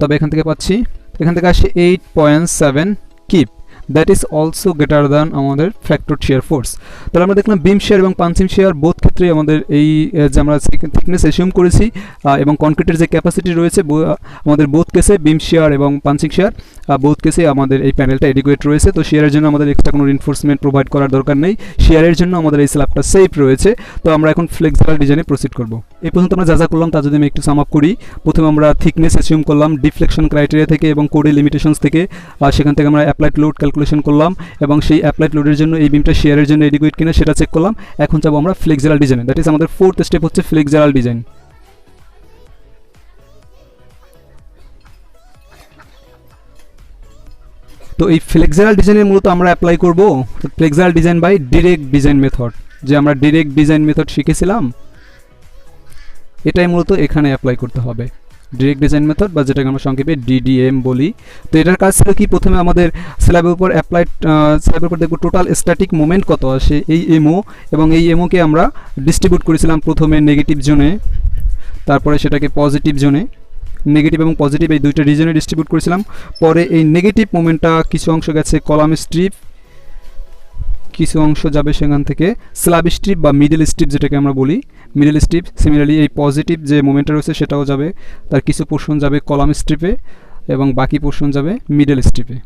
Speaker 1: তবে এখান থেকে পাচ্ছি, এখান থেকে আসে 8.7 keep, that is also greater than আমাদের ফ্যাক্টর শিয়ার ফোর্স। তাহলে আমরা দেখলাম বিম শিয়ার এবং পাঞ্চিং শিয়ার বোথ ক্ষেত্রে আমাদের এই যে আমরা থিকনেস অ্যাসিউম করেছি এবং কনক্রিটের যে ক্যাপাসিটি রয়েছে আমাদের বোথ কেসে বিম শিয়ার এবং পাঞ্চিং শিয়ার বোথ কেসে আমাদের এই প্যানেলটা এডিকুয়েট রয়েছে। তো শিয়ারের জন্য আমাদের এক্সট্রা কোনো রিনফোর্সমেন্ট প্রোভাইড করার দরকার নেই, শিয়ারের জন্য আমাদের এই স্ল্যাবটা সেফ রয়েছে। তো আমরা এখন ফ্লেক্সিবল ডিজাইনে প্রসিড করব। এই পর্যন্ত আমরা যা করলাম তা যদি আমি একটু সাম আপ করি, প্রথমে আমরা থিকনেস অ্যাসিউম করলাম ডিফ্লেকশন ক্রাইটেরিয়া থেকে এবং কোডের লিমিটেশনস থেকে, সেখান থেকে আমরা অ্যাপ্লাইড লোড ক্যালকুলেশন করলাম এবং সেই অ্যাপ্লাইড লোডের জন্য এই বিমটা শিয়ারের জন্য এডিকুয়েট কিনা সেটা চেক করলাম। এখন যাবো আমরা ফ্লেক্সিবল ডিজাইনে, দ্যাট ইজ আমাদের 4th স্টেপ হচ্ছে ফ্লেক্সিবল ডিজাইন। তো এই ফ্লেক্সিবল ডিজাইনের মূলত আমরা অ্যাপ্লাই করব flexible design by direct design method, যে আমরা ডিরেক্ট ডিজাইন মেথড শিখেছিলাম এটাই মূলত এখানে অ্যাপ্লাই করতে হবে, ডিরেক্ট ডিজাইন মেথড বা যেটাকে আমরা সংক্ষেপে ডিডিএম বলি। তো এটার কাজ ছিল কি, প্রথমে আমাদের স্ল্যাবের উপর অ্যাপ্লাইড স্ল্যাবের উপর দেখব টোটাল স্ট্যাটিক মোমেন্ট কত আসে এই এমও, এবং এই এমওকে আমরা ডিস্ট্রিবিউট করেছিলাম প্রথমে নেগেটিভ জোনে, তারপরে সেটাকে পজিটিভ জোনে, নেগেটিভ এবং পজিটিভ এই দুইটা রিজনে ডিস্ট্রিবিউট করেছিলাম। পরে এই নেগেটিভ মোমেন্টটা কিছু অংশ গেছে কলাম স্ট্রিপ, কিছু অংশ যাবে সেখান থেকে স্ল্যাব স্ট্রিপ বা মিডল স্ট্রিপ যেটাকে আমরা বলি, মিডল স্ট্রিপ। সিমিলারলি এই পজিটিভ যে মোমেন্টটা রয়েছে সেটাও যাবে, তার কিছু পোর্শন যাবে কলাম স্ট্রিপে এবং বাকি পোর্শন যাবে মিডল স্ট্রিপে।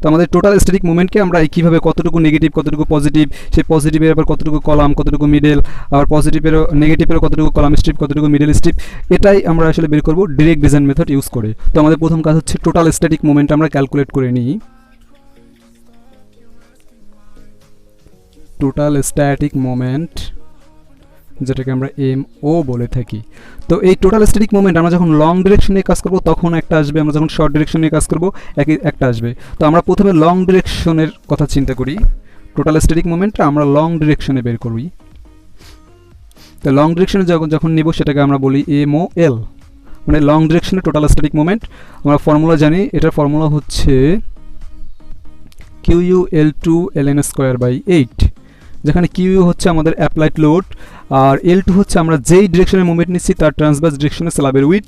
Speaker 1: তো আমাদের টোটাল স্ট্যাটিক মুভমেন্টকে আমরা কীভাবে কতটুকু নেগেটিভ কতটুকু পজিটিভ, সেই পজিটিভের আবার কতটুকু কলাম কতটুকু মিডল, আবার পজিটিভেরও নেগেটিভেরও কতটুকু কলাম স্ট্রিপ কতটুকু মিডল স্ট্রিপ, এটাই আমরা আসলে বের করব ডিরেক্ট ডিজাইন মেথড ইউজ করে। তো আমাদের প্রথম কাজ হচ্ছে টোটাল স্ট্যাটিক মুভমেন্ট আমরা ক্যালকুলেট করে নিই। টোটাল স্ট্যাটিক মোমেন্ট যেটাকে আমরা এমও বলে থাকি। তো এই টোটাল স্ট্যাটিক মোমেন্ট আমরা যখন লং ডিরেকশনে কাজ করব তখন একটা আসবে, আমরা যখন শর্ট ডিরেকশনে কাজ করব একটা আসবে। তো আমরা প্রথমে লং ডিরেকশনের কথা চিন্তা করি, টোটাল স্ট্যাটিক মোমেন্টটা আমরা লং ডিরেকশনে বের করি। তো লং ডিরেকশনে যখন নিব সেটাকে আমরা বলি এমওএল, মানে লং ডিরেকশনে টোটাল স্ট্যাটিক মোমেন্ট। আমরা ফর্মুলা জানি, এটার ফর্মুলা হচ্ছে QUL2ln²/8, যেখানে কিউ হচ্ছে আমাদের অ্যাপ্লাইড লোড, আর L2 হচ্ছে আমরা যেই ডিরেকশনে মুভমেন্ট নিচ্ছি তার ট্রান্সভার্স ডিরেকশনে স্ল্যাবের উইথ,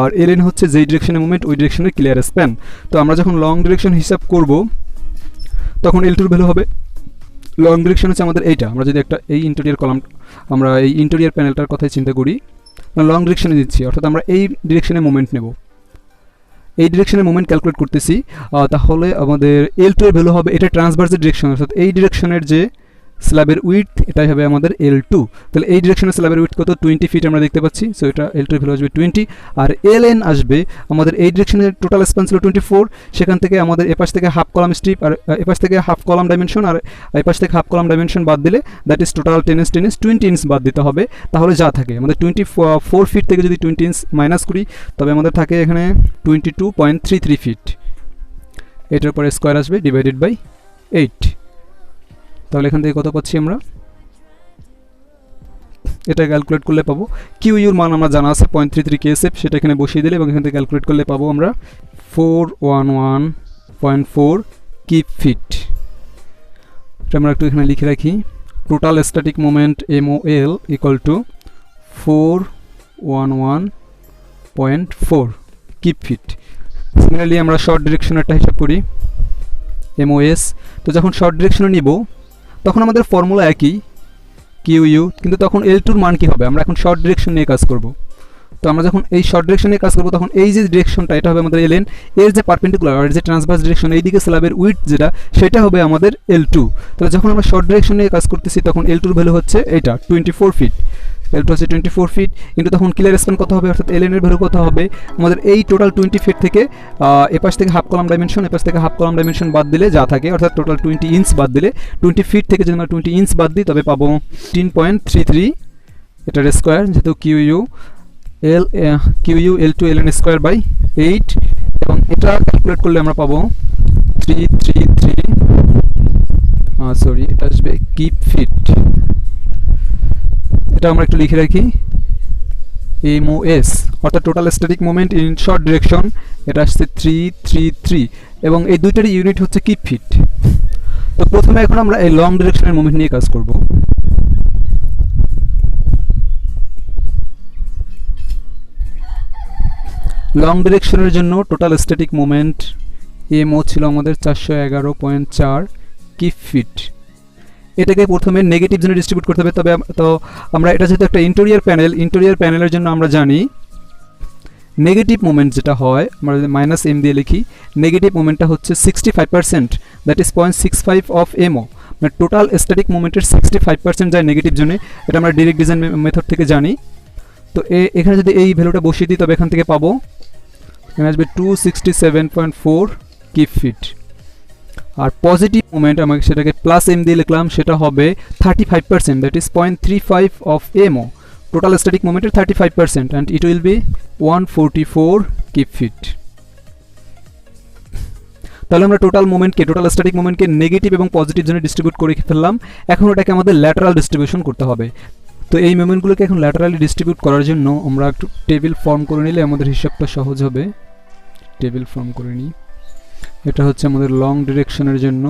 Speaker 1: আর LN হচ্ছে যেই ডিরেকশনে মুভমেন্ট ওই ডিরেকশনের ক্লিয়ার স্প্যান। তো আমরা যখন লং ডিরেকশন হিসাব করব তখন L2 ভ্যালু হবে, লং ডিরেকশন হচ্ছে আমাদের এইটা। আমরা যদি একটা এই ইন্টেরিয়র কলাম, আমরা এই ইন্টেরিয়র প্যানেলটার কথাই চিন্তা করি, লং ডিরেকশনে দিচ্ছি, অর্থাৎ আমরা এই ডিরেকশনে মুভমেন্ট নেব, এই ডিরেকশনে মুভমেন্ট ক্যালকুলেট করতেছি। তাহলে আমাদের L2 এর ভ্যালু হবে, এটা ট্রান্সভার্সের ডিরেকশন, অর্থাৎ এই ডিরেকশনের যে স্ল্যাবের উইথ এটাই হবে আমাদের L2। তাহলে এই ডিরেকশনে স্ল্যাবের উইথ কত 20 ফিট আমরা দেখতে পাচ্ছি। সো এটা L2 এর ভ্যালু আসবে 20, আর LN আসবে আমাদের এই ডিরেকশনের টোটাল স্প্যান ছিল 24, সেখান থেকে আমাদের এপাশ থেকে হাফ কলাম স্ট্রিপ আর এপাশ থেকে হাফ কলাম ডাইমেনশন আর এপাশ থেকে হাফ কলাম ডাইমেনশন বাদ দিলে that is total 10 inch 20 inch বাদ দিতে হবে। তাহলে যা থাকে আমাদের 24 ফিট থেকে যদি 20 ইঞ্চ মাইনাস করি তবে আমাদের থাকে এখানে 22.33 ফিট, এটার উপরে স্কোয়ার আসবে ডিভাইডেড বাই 8। তাহলে এখান থেকে কত পাচ্ছি আমরা, এটা ক্যালকুলেট করলে পাবো কিউইউর মান আমরা জানা আছে 0.33 কেএসএফ, সেটা এখানে বসিয়ে দিলে এবং এখান থেকে ক্যালকুলেট করলে পাবো আমরা 411 0.4 কিপ ফিট। এটা আমরা একটু এখানে লিখে রাখি, total static moment MOL equal to 411.4 kip feet. Similarly আমরা শর্ট ডিরেকশনেরটা হিসাব করি MOS। তো যখন শর্ট ডিরেকশনে নিব তখন আমাদের ফর্মুলা একই QU, কিন্তু তখন L2 মান কী হবে, আমরা এখন শর্ট ডিরেকশন নিয়ে কাজ করব। তো আমরা যখন এই শর্ট ডিরেকশন নিয়ে কাজ করব তখন এই যে ডিরেকশনটা এটা হবে আমাদের LN, এর যে পারপেন্ডিকুলার আর যে ট্রান্সভার্স ডিরেকশন এইদিকে স্ল্যাবের উইডথ যেটা সেটা হবে আমাদের L2। তাহলে যখন আমরা শর্ট ডিরেকশন নিয়ে কাজ করতেছি তখন L2 এর ভ্যালু হচ্ছে এটা 24 ফিট, L2 হচ্ছে 24 ফিট, কিন্তু তখন ক্লিয়ার স্প্যান কত হবে, অর্থাৎ LN এর ভ্যালু কত হবে আমাদের এই টোটাল 20 ফিট থেকে এপাশ থেকে হাফ কলাম ডাইমেনশন এপাশ থেকে হাফ কলাম ডাইমেনশন বাদ দিলে যা থাকে, অর্থাৎ টোটাল 20 ইঞ্চ বাদ দিলে 20 ফিট থেকে যদি আমরা 20 ইঞ্চ বাদ দিই তবে পাবো 10.33 এটার স্কোয়ার, যেহেতু QU L2 ln square by 8, এবং এটা ক্যালকুলেট করলে আমরা পাবো 333 এটা আসবে কিপ ফিট। এটা আমরা একটু লিখে রাখি MOS, অর্থাৎ total static moment in short direction, এটা আসছে 333 এবং এই দুইটারই ইউনিট হচ্ছে কিপ ফিট। তো প্রথমে এখন আমরা এই লং ডিরেকশনের মোমেন্ট নিয়ে কাজ করব। লং ডিরেকশনের জন্য টোটাল স্ট্যাটিক মোমেন্ট MO ছিল আমাদের 411.4 কিপ ফিট। এটাকে প্রথমে নেগেটিভ জোনে ডিস্ট্রিবিউট করতে হবে। তবে তো আমরা এটা যেহেতু একটা ইন্টেরিয়র প্যানেলের জন্য আমরা জানি নেগেটিভ মোমেন্ট যেটা হয়, আমরা যদি -m দিয়ে লিখি, নেগেটিভ মোমেন্টটা হচ্ছে 65%, দ্যাট ইজ 0.65 অফ MO, মানে টোটাল স্ট্যাটিক মোমেন্টের 65% যায় নেগেটিভ জোনে। এটা আমরা ডিরেক্ট ডিজাইন মেথড থেকে জানি। তো এখানে যদি এই ভ্যালুটা বসিয়ে দিই তবে এখান থেকে পাবো, এখানে আসবে 267.4 কিপ ফিট। আর পজিটিভ মোমেন্ট আমাকে সেটাকে +m দিয়ে লিখলাম, সেটা হবে 35%, that is 0.35 of MO, total static মোমেন্টের 35%, and it will be 144 kip feet. তাহলে আমরা টোটাল স্ট্যাটিক মোমেন্টকে নেগেটিভ এবং পজিটিভ জোনে ডিস্ট্রিবিউট করে ফেললাম। এখন ওটাকে আমাদের ল্যাটারাল ডিস্ট্রিবিউশন করতে হবে। তো এই মোমেন্টগুলোকে এখন ল্যাটারালি ডিস্ট্রিবিউট করার জন্য আমরা একটু টেবিল ফর্ম করে নিলে আমাদের হিসাবটা সহজ হবে। টেবিল ফর্ম করে নিই। এটা হচ্ছে আমাদের লং ডিরেকশনের জন্য।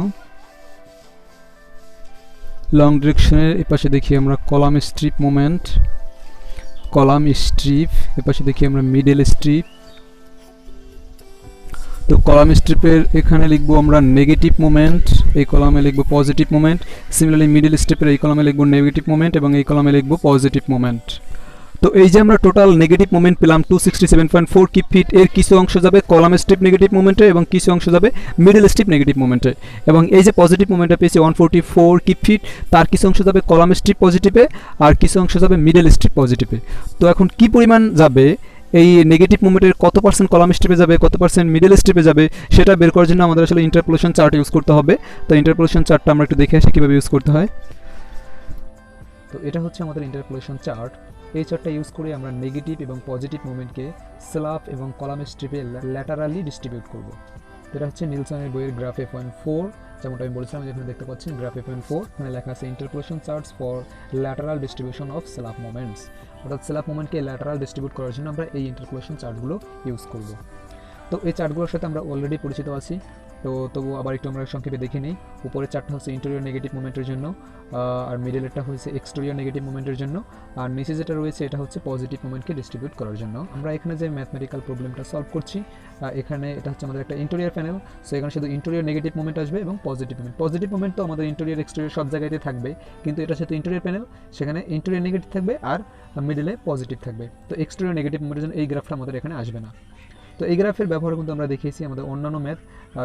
Speaker 1: লং ডিরেকশনের এপাশে দেখি আমরা কলাম স্ট্রিপ মোমেন্ট, এপাশে দেখি আমরা মিডল স্ট্রিপ। তো কলাম স্ট্রিপের এখানে লিখবো আমরা নেগেটিভ মোমেন্ট, এই কলামে লিখবো পজিটিভ মোমেন্ট। সিমিলারলি মিডল স্ট্রিপের এই কলামে লিখবো নেগেটিভ মোমেন্ট এবং এই কলামে লিখবো পজিটিভ মোমেন্ট। তো এই যে আমরা টোটাল নেগেটিভ মোমেন্ট পেলাম 267.4 কিপ ফিট, এর কিছু অংশ যাবে কলাম স্ট্রিপ নেগেটিভ মোমেন্টে এবং কিছু অংশ যাবে মিডল স্ট্রিপ নেগেটিভ মোমেন্টে। এবং এই যে পজিটিভ মোমেন্টটা পেয়েছি 144 কিপ ফিট, তার কিছু অংশ যাবে কলাম স্ট্রিপ পজিটিভে আর কিছু অংশ যাবে মিডল স্ট্রিপ পজিটিভে। তো এখন কি পরিমাণ যাবে, এই নেগেটিভ মোমেন্টের কত পার্সেন্ট কলাম স্ট্রিপে যাবে, কত পার্সেন্ট মিডল স্ট্রিপে যাবে, সেটা বের করার জন্য আমাদের আসলে ইন্টারপোলেশন চার্ট ইউজ করতে হবে। তো ইন্টারপোলেশন চার্টটা আমরা একটু দেখে আসি কীভাবে ইউজ করতে হয়। তো এটা হচ্ছে আমাদের ইন্টারপোলেশন চার্ট। এই চার্টটা ইউজ করে আমরা নেগেটিভ এবং পজিটিভ মোমেন্টকে স্ল্যাব এবং কলাম স্ট্রিপে ল্যাটারালি ডিস্ট্রিবিউট করব। এটা হচ্ছে নিলসনের বইয়ের গ্রাফ F1.4, যেমনটা আমি বলেছিলাম যেখানে দেখতে পাচ্ছেন গ্রাফ F1.4, এখানে লেখা আছে interpolation charts for lateral distribution of slab moments, অর্থাৎ স্ল্যাব মোমেন্টকে ল্যাটারাল ডিস্ট্রিবিউট করার জন্য আমরা এই ইন্টারপোলেশন চার্টগুলো ইউজ করব। তো এই চার্টগুলোর সাথে আমরা অলরেডি পরিচিত আছি, তো তবু আবার একটু আমরা সংক্ষেপে দেখে নিই। উপরের চারটা হচ্ছে ইন্টেরিয়র নেগেটিভ মোমেন্টের জন্য, আর মিডলেরটা হচ্ছে এক্সটেরিয়র নেগেটিভ মোমেন্টের জন্য, আর নিচে যেটা রয়েছে এটা হচ্ছে পজিটিভ মোমেন্টকে ডিস্ট্রিবিউট করার জন্য। আমরা এখানে যে ম্যাথমেটিক্যাল প্রবলেমটা সলভ করছি, এখানে এটা হচ্ছে আমাদের একটা ইন্টেরিয়র প্যানেল। সো এখানে শুধু ইন্টেরিয়র নেগেটিভ মোমেন্ট আসবে এবং পজিটিভ মোমেন্ট তো আমাদের ইন্টেরিয়র এক্সটেরিয়র সব জায়গাতে থাকবে, কিন্তু এটা যেহেতু ইন্টেরিয়র প্যানেল সেখানে ইন্টেরিয়র নেগেটিভ থাকবে আর মিডলে পজিটিভ থাকবে। তো এক্সটেরিয়র নেগেটিভ মোমেন্টের জন্য এই গ্রাফটা আমাদের এখানে আসবে না। তো এই গ্রাফের ব্যবহার কিন্তু আমরা দেখিয়েছি আমাদের অন্যান্য ম্যাথ,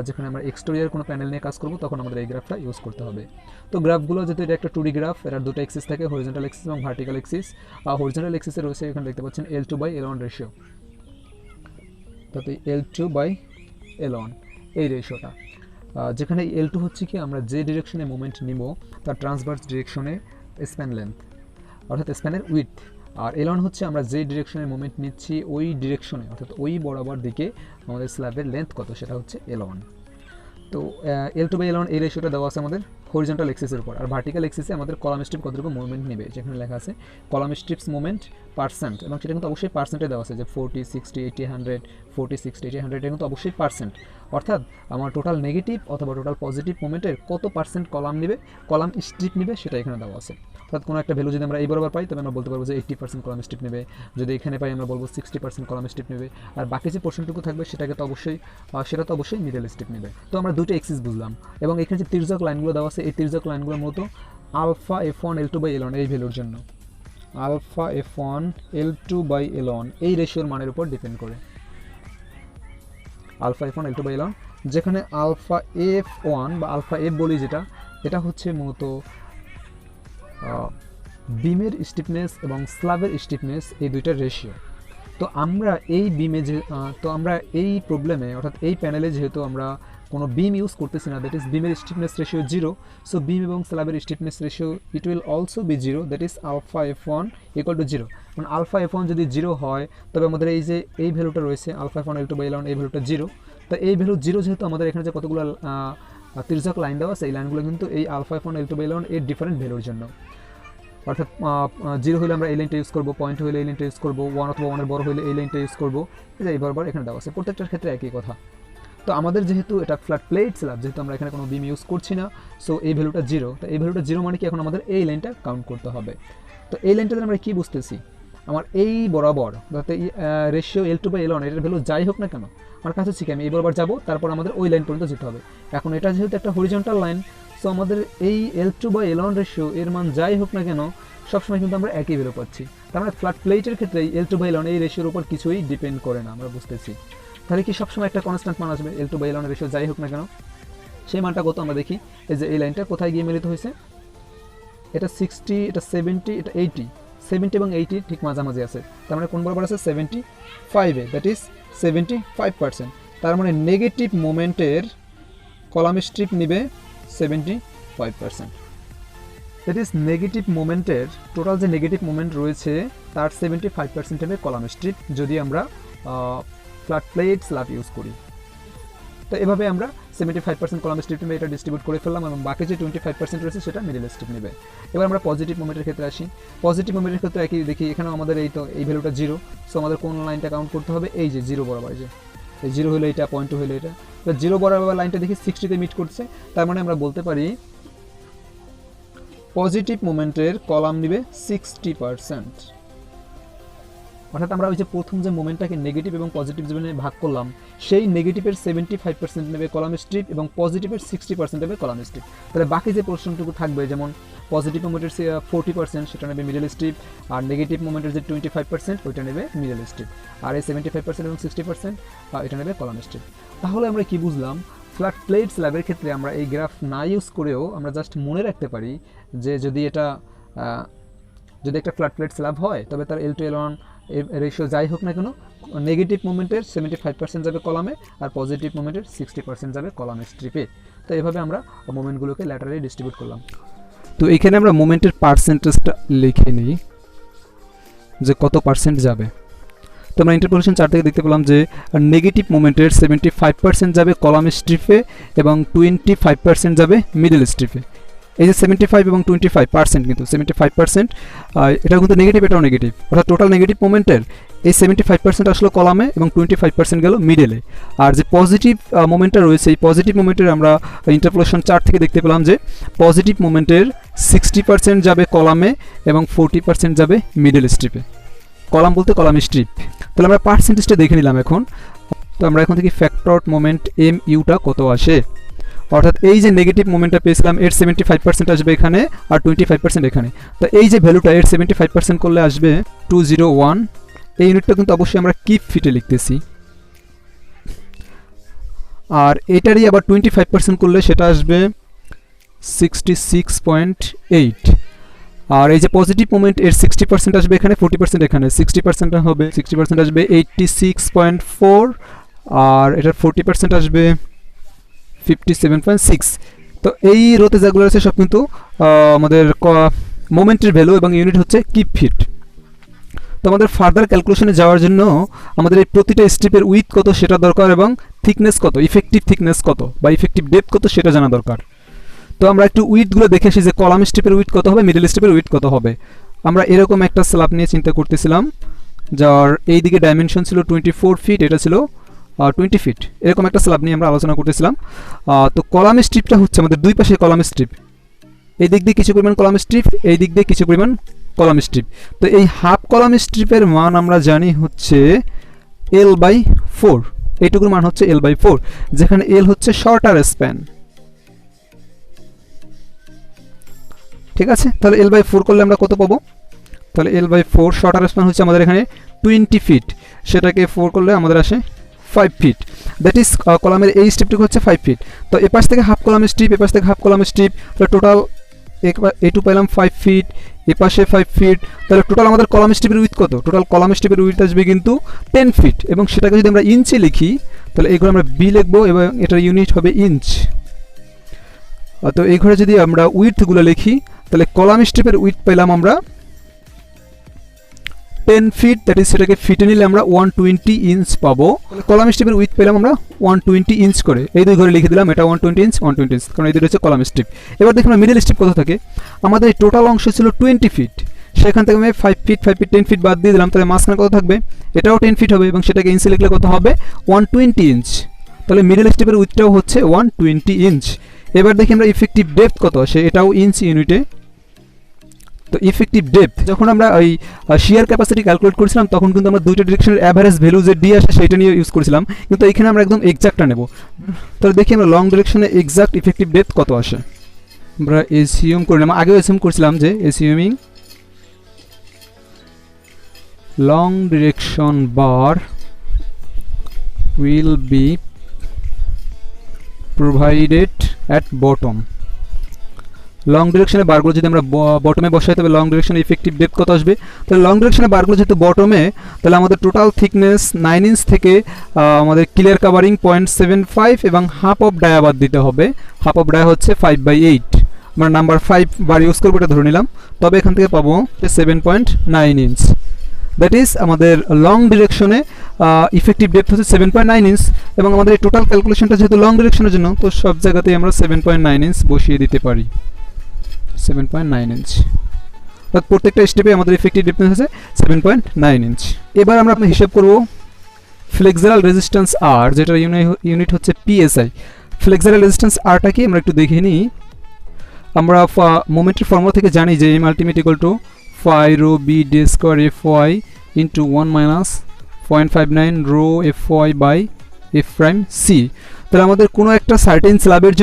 Speaker 1: যেখানে আমরা এক্সটেরিয়র কোনো প্যানেল নিয়ে কাজ করব তখন আমাদের এই গ্রাফটা ইউজ করতে হবে। তো গ্রাফগুলো যেহেতু এটা একটা 2D গ্রাফ, এটার দুটো এক্সিস থাকে, হরিজন্টাল এক্সিস এবং ভার্টিক্যাল এক্সিস। হরিজন্টাল এক্সিসে রয়েছে এখানে দেখতে পাচ্ছেন L2/L1 রেশিও, তো L2/L1 এই রেশিওটা, যেখানে L2 হচ্ছে কি আমরা যে ডিরেকশনে মোমেন্ট নিব তার ট্রান্সভার্স ডিরেকশনে স্প্যান লেন্থ, অর্থাৎ স্প্যানের উইডথ, আর L1 হচ্ছে আমরা যে ডিরেকশনের মোমেন্ট নিচ্ছি ওই ডিরেকশনে অর্থাৎ ওই বরাবর দিকে আমাদের স্ল্যাবের লেন্থ কত সেটা হচ্ছে L1। তো L2/L1 এই রেশিওটা দেওয়া আছে আমাদের হরিজন্টাল এক্সিসের উপর, আর ভার্টিক্যাল এক্সিসে আমাদের কলাম স্ট্রিপ কতটুকু মুভমেন্ট নেবে, যেখানে লেখা আছে কলাম স্ট্রিপস মুভমেন্ট পার্সেন্ট, এবং সেটা কিন্তু অবশ্যই পার্সেন্টে দেওয়া আছে যে 40, 60, 80, 100, 40, 60, 80, 100 এটা কিন্তু অবশ্যই পার্সেন্ট, অর্থাৎ আমার টোটাল নেগেটিভ অথবা টোটাল পজিটিভ মোমেন্টের কত পার্সেন্ট কলাম স্ট্রিপ নেবে সেটা এখানে দেওয়া আছে। অর্থাৎ কোনো একটা ভ্যালু যদি আমরা এই বরাবর পাই তবে আমরা বলতে পারবো যে 80% কলাম স্ট্রিপ নেবে, যদি এখানে পাই আমরা বলবো 60% কলাম স্ট্রিপ নেবে, আর বাকি যে পোর্শনটুকু থাকবে সেটা তো অবশ্যই মিডল স্ট্রিপ নেবে। তো আমরা দুটো এক্সিস বুঝলাম, এবং এখানে যে তির্যক লাইনগুলো দেওয়া আছে এই তির্যক লাইনগুলোর মতো আলফা F1 L2/L1 এই ভ্যালুর জন্য আলফা F1 L2/L1 এই রেশিওর মানের উপর ডিপেন্ড করে। আলফা F1 L2/L1 যেখানে আলফা F1 বা আলফা F বলি যেটা, এটা হচ্ছে মূলত বিমের স্টিফনেস এবং স্ল্যাবের স্টিফনেস এই দুইটার রেশিও। তো আমরা এই এই প্রবলেমে অর্থাৎ এই প্যানেলে যেহেতু আমরা কোনো বিম ইউজ করতেছি না, দ্যাট ইজ বিমের স্টিফনেস রেশিও 0, সো বিম এবং স্ল্যাবের stiffness ratio it will also be 0, that is alpha F1 = 0। মানে আলফা F1 যদি 0 হয় তবে আমাদের এই ভ্যালুটা রয়েছে আলফা F1 L2/L1 এই ভ্যালুটা 0। তো এই ভ্যালু 0 যেহেতু আমাদের এখানে যে কতগুলো তির্যক লাইন দেওয়া আছে এই লাইনগুলো কিন্তু এই আলফা F1 L2/L1 এর ডিফারেন্ট ভ্যালুর জন্য। অর্থাৎ 0 হলে আমরা এই লাইনটা ইউজ করবো, পয়েন্ট হলে এই লাইনটা ইউজ করবো, 1 অথবা 1 এর বড় হলে এই লাইনটা ইউজ করবো, এই বরাবর এখানে দেওয়া আছে, প্রত্যেকটার ক্ষেত্রে একই কথা। তো আমাদের যেহেতু এটা ফ্ল্যাট প্লেট স্ল্যাব, যেহেতু আমরা এখানে কোনো বিম ইউজ করছি না, সো এই ভ্যালুটা 0। তো এই ভ্যালুটা 0 মানে কি এখন আমাদের এই লাইনটা কাউন্ট করতে হবে। তো এই লাইনটাতে আমরা কি বুঝতেছি, আমার এই বরাবর রেশিও L2/L1 এটার ভ্যালু যাই হোক না কেন, আমার কাছে হচ্ছে কি আমি এই বরাবর যাবো, তারপর আমাদের ওই লাইন পর্যন্ত যেতে হবে। এখন এটা যেহেতু একটা হরিজন্টাল লাইন, সো আমাদের এই L2/L1 রেশিও এর মান যাই হোক না কেন সবসময় কিন্তু আমরা একই ভ্যালু পাচ্ছি। তার মানে ফ্ল্যাট প্লেটের ক্ষেত্রে L2/L1 এই রেশিওর উপর কিছুই ডিপেন্ড করে না, আমরা বুঝতেছি। তাহলে কি সবসময় একটা কনস্ট্যান্ট মান আসবে L2/L1 রেশিও যাই হোক না কেন, সেই মানটা কত আমরা দেখি। এই যে এই লাইনটা কোথায় গিয়ে মিলিত হয়েছে, এটা 60, এটা 70, এটা 80, 70 এবং 80 ঠিক মাঝামাঝি আছে। তার মানে কোন বরাবর আছে 75-এ, দ্যাট ইজ 75%। তার মানে নেগেটিভ মোমেন্টের কলাম স্ট্রিপ নেবে 75%। দ্যাট ইজ নেগেটিভ মোমেন্টের টোটাল যে নেগেটিভ মোমেন্ট রয়েছে তার 75% নেবে কলাম স্ট্রিপ, যদি আমরা ফ্ল্যাট প্লেট স্ল্যাব ইউজ করি। তো এভাবে আমরা 75% কলাম স্ট্রিপ নেবে, এটা ডিস্ট্রিবিউট করে ফেললাম, এবং বাকি যে 25% রয়েছে সেটা মিডল স্ট্রিপ নেবে। এবার আমরা পজিটিভ মোমেন্টের ক্ষেত্রে আসি। পজিটিভ মোমেন্টের ক্ষেত্রে একই দেখি, এখানেও আমাদের এই ভ্যালুটা 0, সো আমাদের কোন লাইনটা কাউন্ট করতে হবে, এই যে 0 বরাবর, যে এই 0 হলে এটা, পয়েন্ট 2 হলে এটা, তো 0 বরাবর লাইনটা দেখি 60-তে মিট করছে। তার মানে আমরা বলতে পারি পজিটিভ মোমেন্টের কলাম নেবে 60%। অর্থাৎ আমরা ওই যে প্রথম যে মোমেন্টটাকে নেগেটিভ এবং পজিটিভ জোনে ভাগ করলাম, সেই নেগেটিভের 75% নেবে কলাম স্ট্রিপ এবং পজিটিভের 60% নেবে কলাম স্ট্রিপ। তাহলে বাকি যে পোর্শনটুকু থাকবে, যেমন পজিটিভ মোমেন্টের 40% সেটা নেবে মিডল স্ট্রিপ, আর নেগেটিভ মোমেন্টের যে 25% ওইটা নেবে মিডল স্ট্রিপ, আর এই 75% এবং 60% এটা নেবে কলাম স্ট্রিপ। তাহলে আমরা কি বুঝলাম, ফ্ল্যাট প্লেট স্ল্যাবের ক্ষেত্রে আমরা এই গ্রাফ না ইউজ করেও আমরা জাস্ট মনে রাখতে পারি যে যদি একটা ফ্ল্যাট প্লেট স্ল্যাব হয় তবে তার L2/L1 রেশিও যাই হোক না কেন, নেগেটিভ মোমেন্টের 75% যাবে কলামে আর পজিটিভ মোমেন্টের 60% যাবে কলাম স্ট্রিপে। তো এভাবে আমরা মোমেন্টগুলোকে ল্যাটারালি ডিস্ট্রিবিউট করলাম। তো এখানে আমরা মোমেন্টের পার্সেন্টেজটা লিখে নিই যে কত পার্সেন্ট যাবে। তো আমরা ইন্টারপোলেশন চার্ট থেকে দেখতে পেলাম যে নেগেটিভ মোমেন্টের 75% যাবে কলাম স্ট্রিপে এবং 25% যাবে মিডল স্ট্রিপে। এই যে 75 এবং 25%, কিন্তু 75% এটা কিন্তু নেগেটিভ, এটাও নেগেটিভ, অর্থাৎ টোটাল নেগেটিভ মোমেন্টের এই 75% আসলো কলামে এবং 25% গেল মিডলে। আর যে পজিটিভ মোমেন্টটা রয়েছে, এই পজিটিভ মোমেন্টের আমরা ইন্টারপোলেশন চার্ট থেকে দেখতে পেলাম যে পজিটিভ মোমেন্টের 60% যাবে কলামে এবং 40% যাবে মিডল স্ট্রিপে। কলাম বলতে কলাম স্ট্রিপ। তাহলে আমরা পার্সেন্টেজটা দেখে নিলাম এখন। তো আমরা এখন থেকে ফ্যাক্টর মোমেন্ট MUটা কত আসে, অর্থাৎ এই যে নেগেটিভ মোমেন্টটা পেয়েছিলাম এর 75% আসবে এখানে আর 25% এখানে। তো এই যে ভ্যালুটা এর 75% করলে আসবে 201। এই ইউনিটটা কিন্তু অবশ্যই আমরা কিপ ফিটে লিখতেছি, আর এটারই আবার 25% করলে সেটা আসবে 66.8। আর এই যে পজিটিভ মোমেন্ট এর 60% আসবে এখানে, 40% এখানে, 60% হবে, 60% আসবে 86.4, আর এটার 40% আসবে 57.6। তো এই রোতে যেগুলো আছে সব কিন্তু আমাদের মোমেন্টের ভ্যালু এবং ইউনিট হচ্ছে কিপ ফিট। তো আমাদের ফার্দার ক্যালকুলেশনে যাওয়ার জন্য আমাদের এই প্রতিটা স্ট্রিপের উইথ কত সেটা দরকার, এবং থিকনেস কত, ইফেক্টিভ থিকনেস কত বা ইফেক্টিভ ডেপথ কত সেটা জানা দরকার। তো আমরা একটু উইথগুলো দেখে আসি যে কলাম স্ট্রিপের উইথ কত হবে, মিডল স্ট্রিপের উইথ কত হবে। আমরা এরকম একটা স্ল্যাব নিয়ে চিন্তা করতেছিলাম, যার এই দিকে ডাইমেনশন ছিল 24 ফিট, এটা ছিল 20 ফিট, এরকম একটা স্ল্যাব নিয়ে আমরা আলোচনা করতেছিলাম। তো কলাম স্ট্রিপটা হচ্ছে আমাদের দুই পাশে কলাম স্ট্রিপ, এই দিক দিয়ে কিছু পরিমাণ কলাম স্ট্রিপ, এই দিক দিয়ে কিছু পরিমাণ কলাম স্ট্রিপ। তো এই হাফ কলাম স্ট্রিপের মান আমরা জানি হচ্ছে L/4, এইটুকুর মান হচ্ছে L/4, যেখানে L হচ্ছে শর্টার স্প্যান। ঠিক আছে, তাহলে L/4 করলে আমরা কত পাবো? তাহলে L/4 শর্টার স্প্যান হচ্ছে আমাদের এখানে 20 ফিট, সেটাকে 4 করলে আমাদের আসে 5 ফিট। দ্যাট ইজ কলামের এই স্ট্রিপটুকু হচ্ছে 5 ফিট। তো এপাশ থেকে হাফ কলাম স্ট্রিপ, এপাশ থেকে হাফ কলাম স্ট্রিপ, তাহলে টোটাল এটু পেলাম 5 ফিট, এপাশে 5 ফিট। তাহলে টোটাল আমাদের কলাম স্ট্রিপের উইথ কত? টোটাল কলাম স্ট্রিপের উইথ আসবে কিন্তু 10 ফিট, এবং সেটাকে যদি আমরা ইঞ্চে লিখি তাহলে এই ঘরে আমরা বি লিখবো এবং এটার ইউনিট হবে ইঞ্চ। তো এই ঘরে যদি আমরা উইথগুলো লিখি তাহলে কলাম স্ট্রিপের উইথ পেলাম আমরা 10 ফিট, দ্যাট ইজ সেটাকে ফিটে নিলে আমরা 120 ইঞ্চ পাবো। কলাম স্ট্রিপের উইথ পেলাম আমরা 120 ইঞ্চ করে, এই দুই ঘরে লিখে দিলাম এটা 120 ইঞ্চ 120 ইঞ্চ, কারণ এই দুটো হচ্ছে কলাম স্ট্রিপ। এবার দেখুন মিডল স্ট্রিপ কত থাকে, আমাদের এই টোটাল অংশ ছিল 20 ফিট, সেখান থেকে আমি 5 ফিট 10 ফিট বাদ দিয়ে দিলাম, তাহলে মাঝখানে কত থাকবে? এটাও 10 ফিট হবে, এবং সেটাকে ইঞ্চে লিখলে কত হবে? 120 ইঞ্চ। তাহলে মিডল স্ট্রিপের উইথটাও হচ্ছে 120 ইঞ্চ। এবার দেখি আমরা ইফেক্টিভ ডেপথ কত আসে, এটাও ইঞ্চ ইউনিটে। তো ইফেক্টিভ ডেপথ যখন আমরা ওই শিয়ার ক্যাপাসিটি ক্যালকুলেট করেছিলাম তখন কিন্তু আমরা দুইটা ডিরেকশনের অ্যাভারেজ ভ্যালু যে ডি আসে সেটা নিয়ে ইউজ করেছিলাম, কিন্তু এখানে আমরা একদম এক্সাক্টটা নেব। তাহলে দেখি আমরা লং ডিরেকশনে এক্সাক্ট ইফেক্টিভ ডেপথ কত আসে। আমরা এসিউম করে নিলাম, আগেও এসিউম করেছিলাম যে assuming long direction bar will be provided at bottom। Long ডিরেকশনে বারগুলো যদি আমরা বটমে বসাই তবে লং ডিরেকশনে ইফেক্টিভ ডেপথ কত আসবে? তাহলে লং ডিরেকশনে বারগুলো যেহেতু বটমে, তাহলে আমাদের টোটাল থিকনেস 9 ইঞ্চ থেকে আমাদের ক্লিয়ার কাভারিং 0.75 এবং হাফ অফ ডায়া বাদ দিতে হবে। হাফ অফ ডায়া হচ্ছে 5/8, আমরা নাম্বার 5 বার ইউজ করবো এটা ধরে নিলাম, তবে এখান থেকে পাবো 7.9 ইঞ্চ। দ্যাট ইজ আমাদের লং ডিরেকশনে ইফেক্টিভ ডেপথ হচ্ছে 7.9 ইঞ্চ, এবং আমাদের এই টোটাল ক্যালকুলেশনটা যেহেতু লং ডিরেকশনের জন্য, তো সব জায়গাতেই আমরা 7.9 ইঞ্চ বসিয়ে দিতে পারি। 7.9 ইঞ্চ, অর্থাৎ প্রত্যেকটা স্টেপে আমাদের ইফেক্টিভ ডেপথ হচ্ছে 7.9 ইঞ্চ। এবার আমরা হিসাব করব ফ্লেক্সারাল রেজিস্ট্যান্স আর, যেটার ইউনিট হচ্ছে পিএসআই। ফ্লেক্সারাল রেজিস্ট্যান্স আরটা কি আমরা একটু দেখে নিই। আমরা মোমেন্টের ফর্মুলা থেকে জানি যে M ultimate equal to phi rho b d square fy into 1 minus 0.59 rho fy by f prime c। তাহলে আমাদের কোনো একটা সার্টেন স্ল্যাবের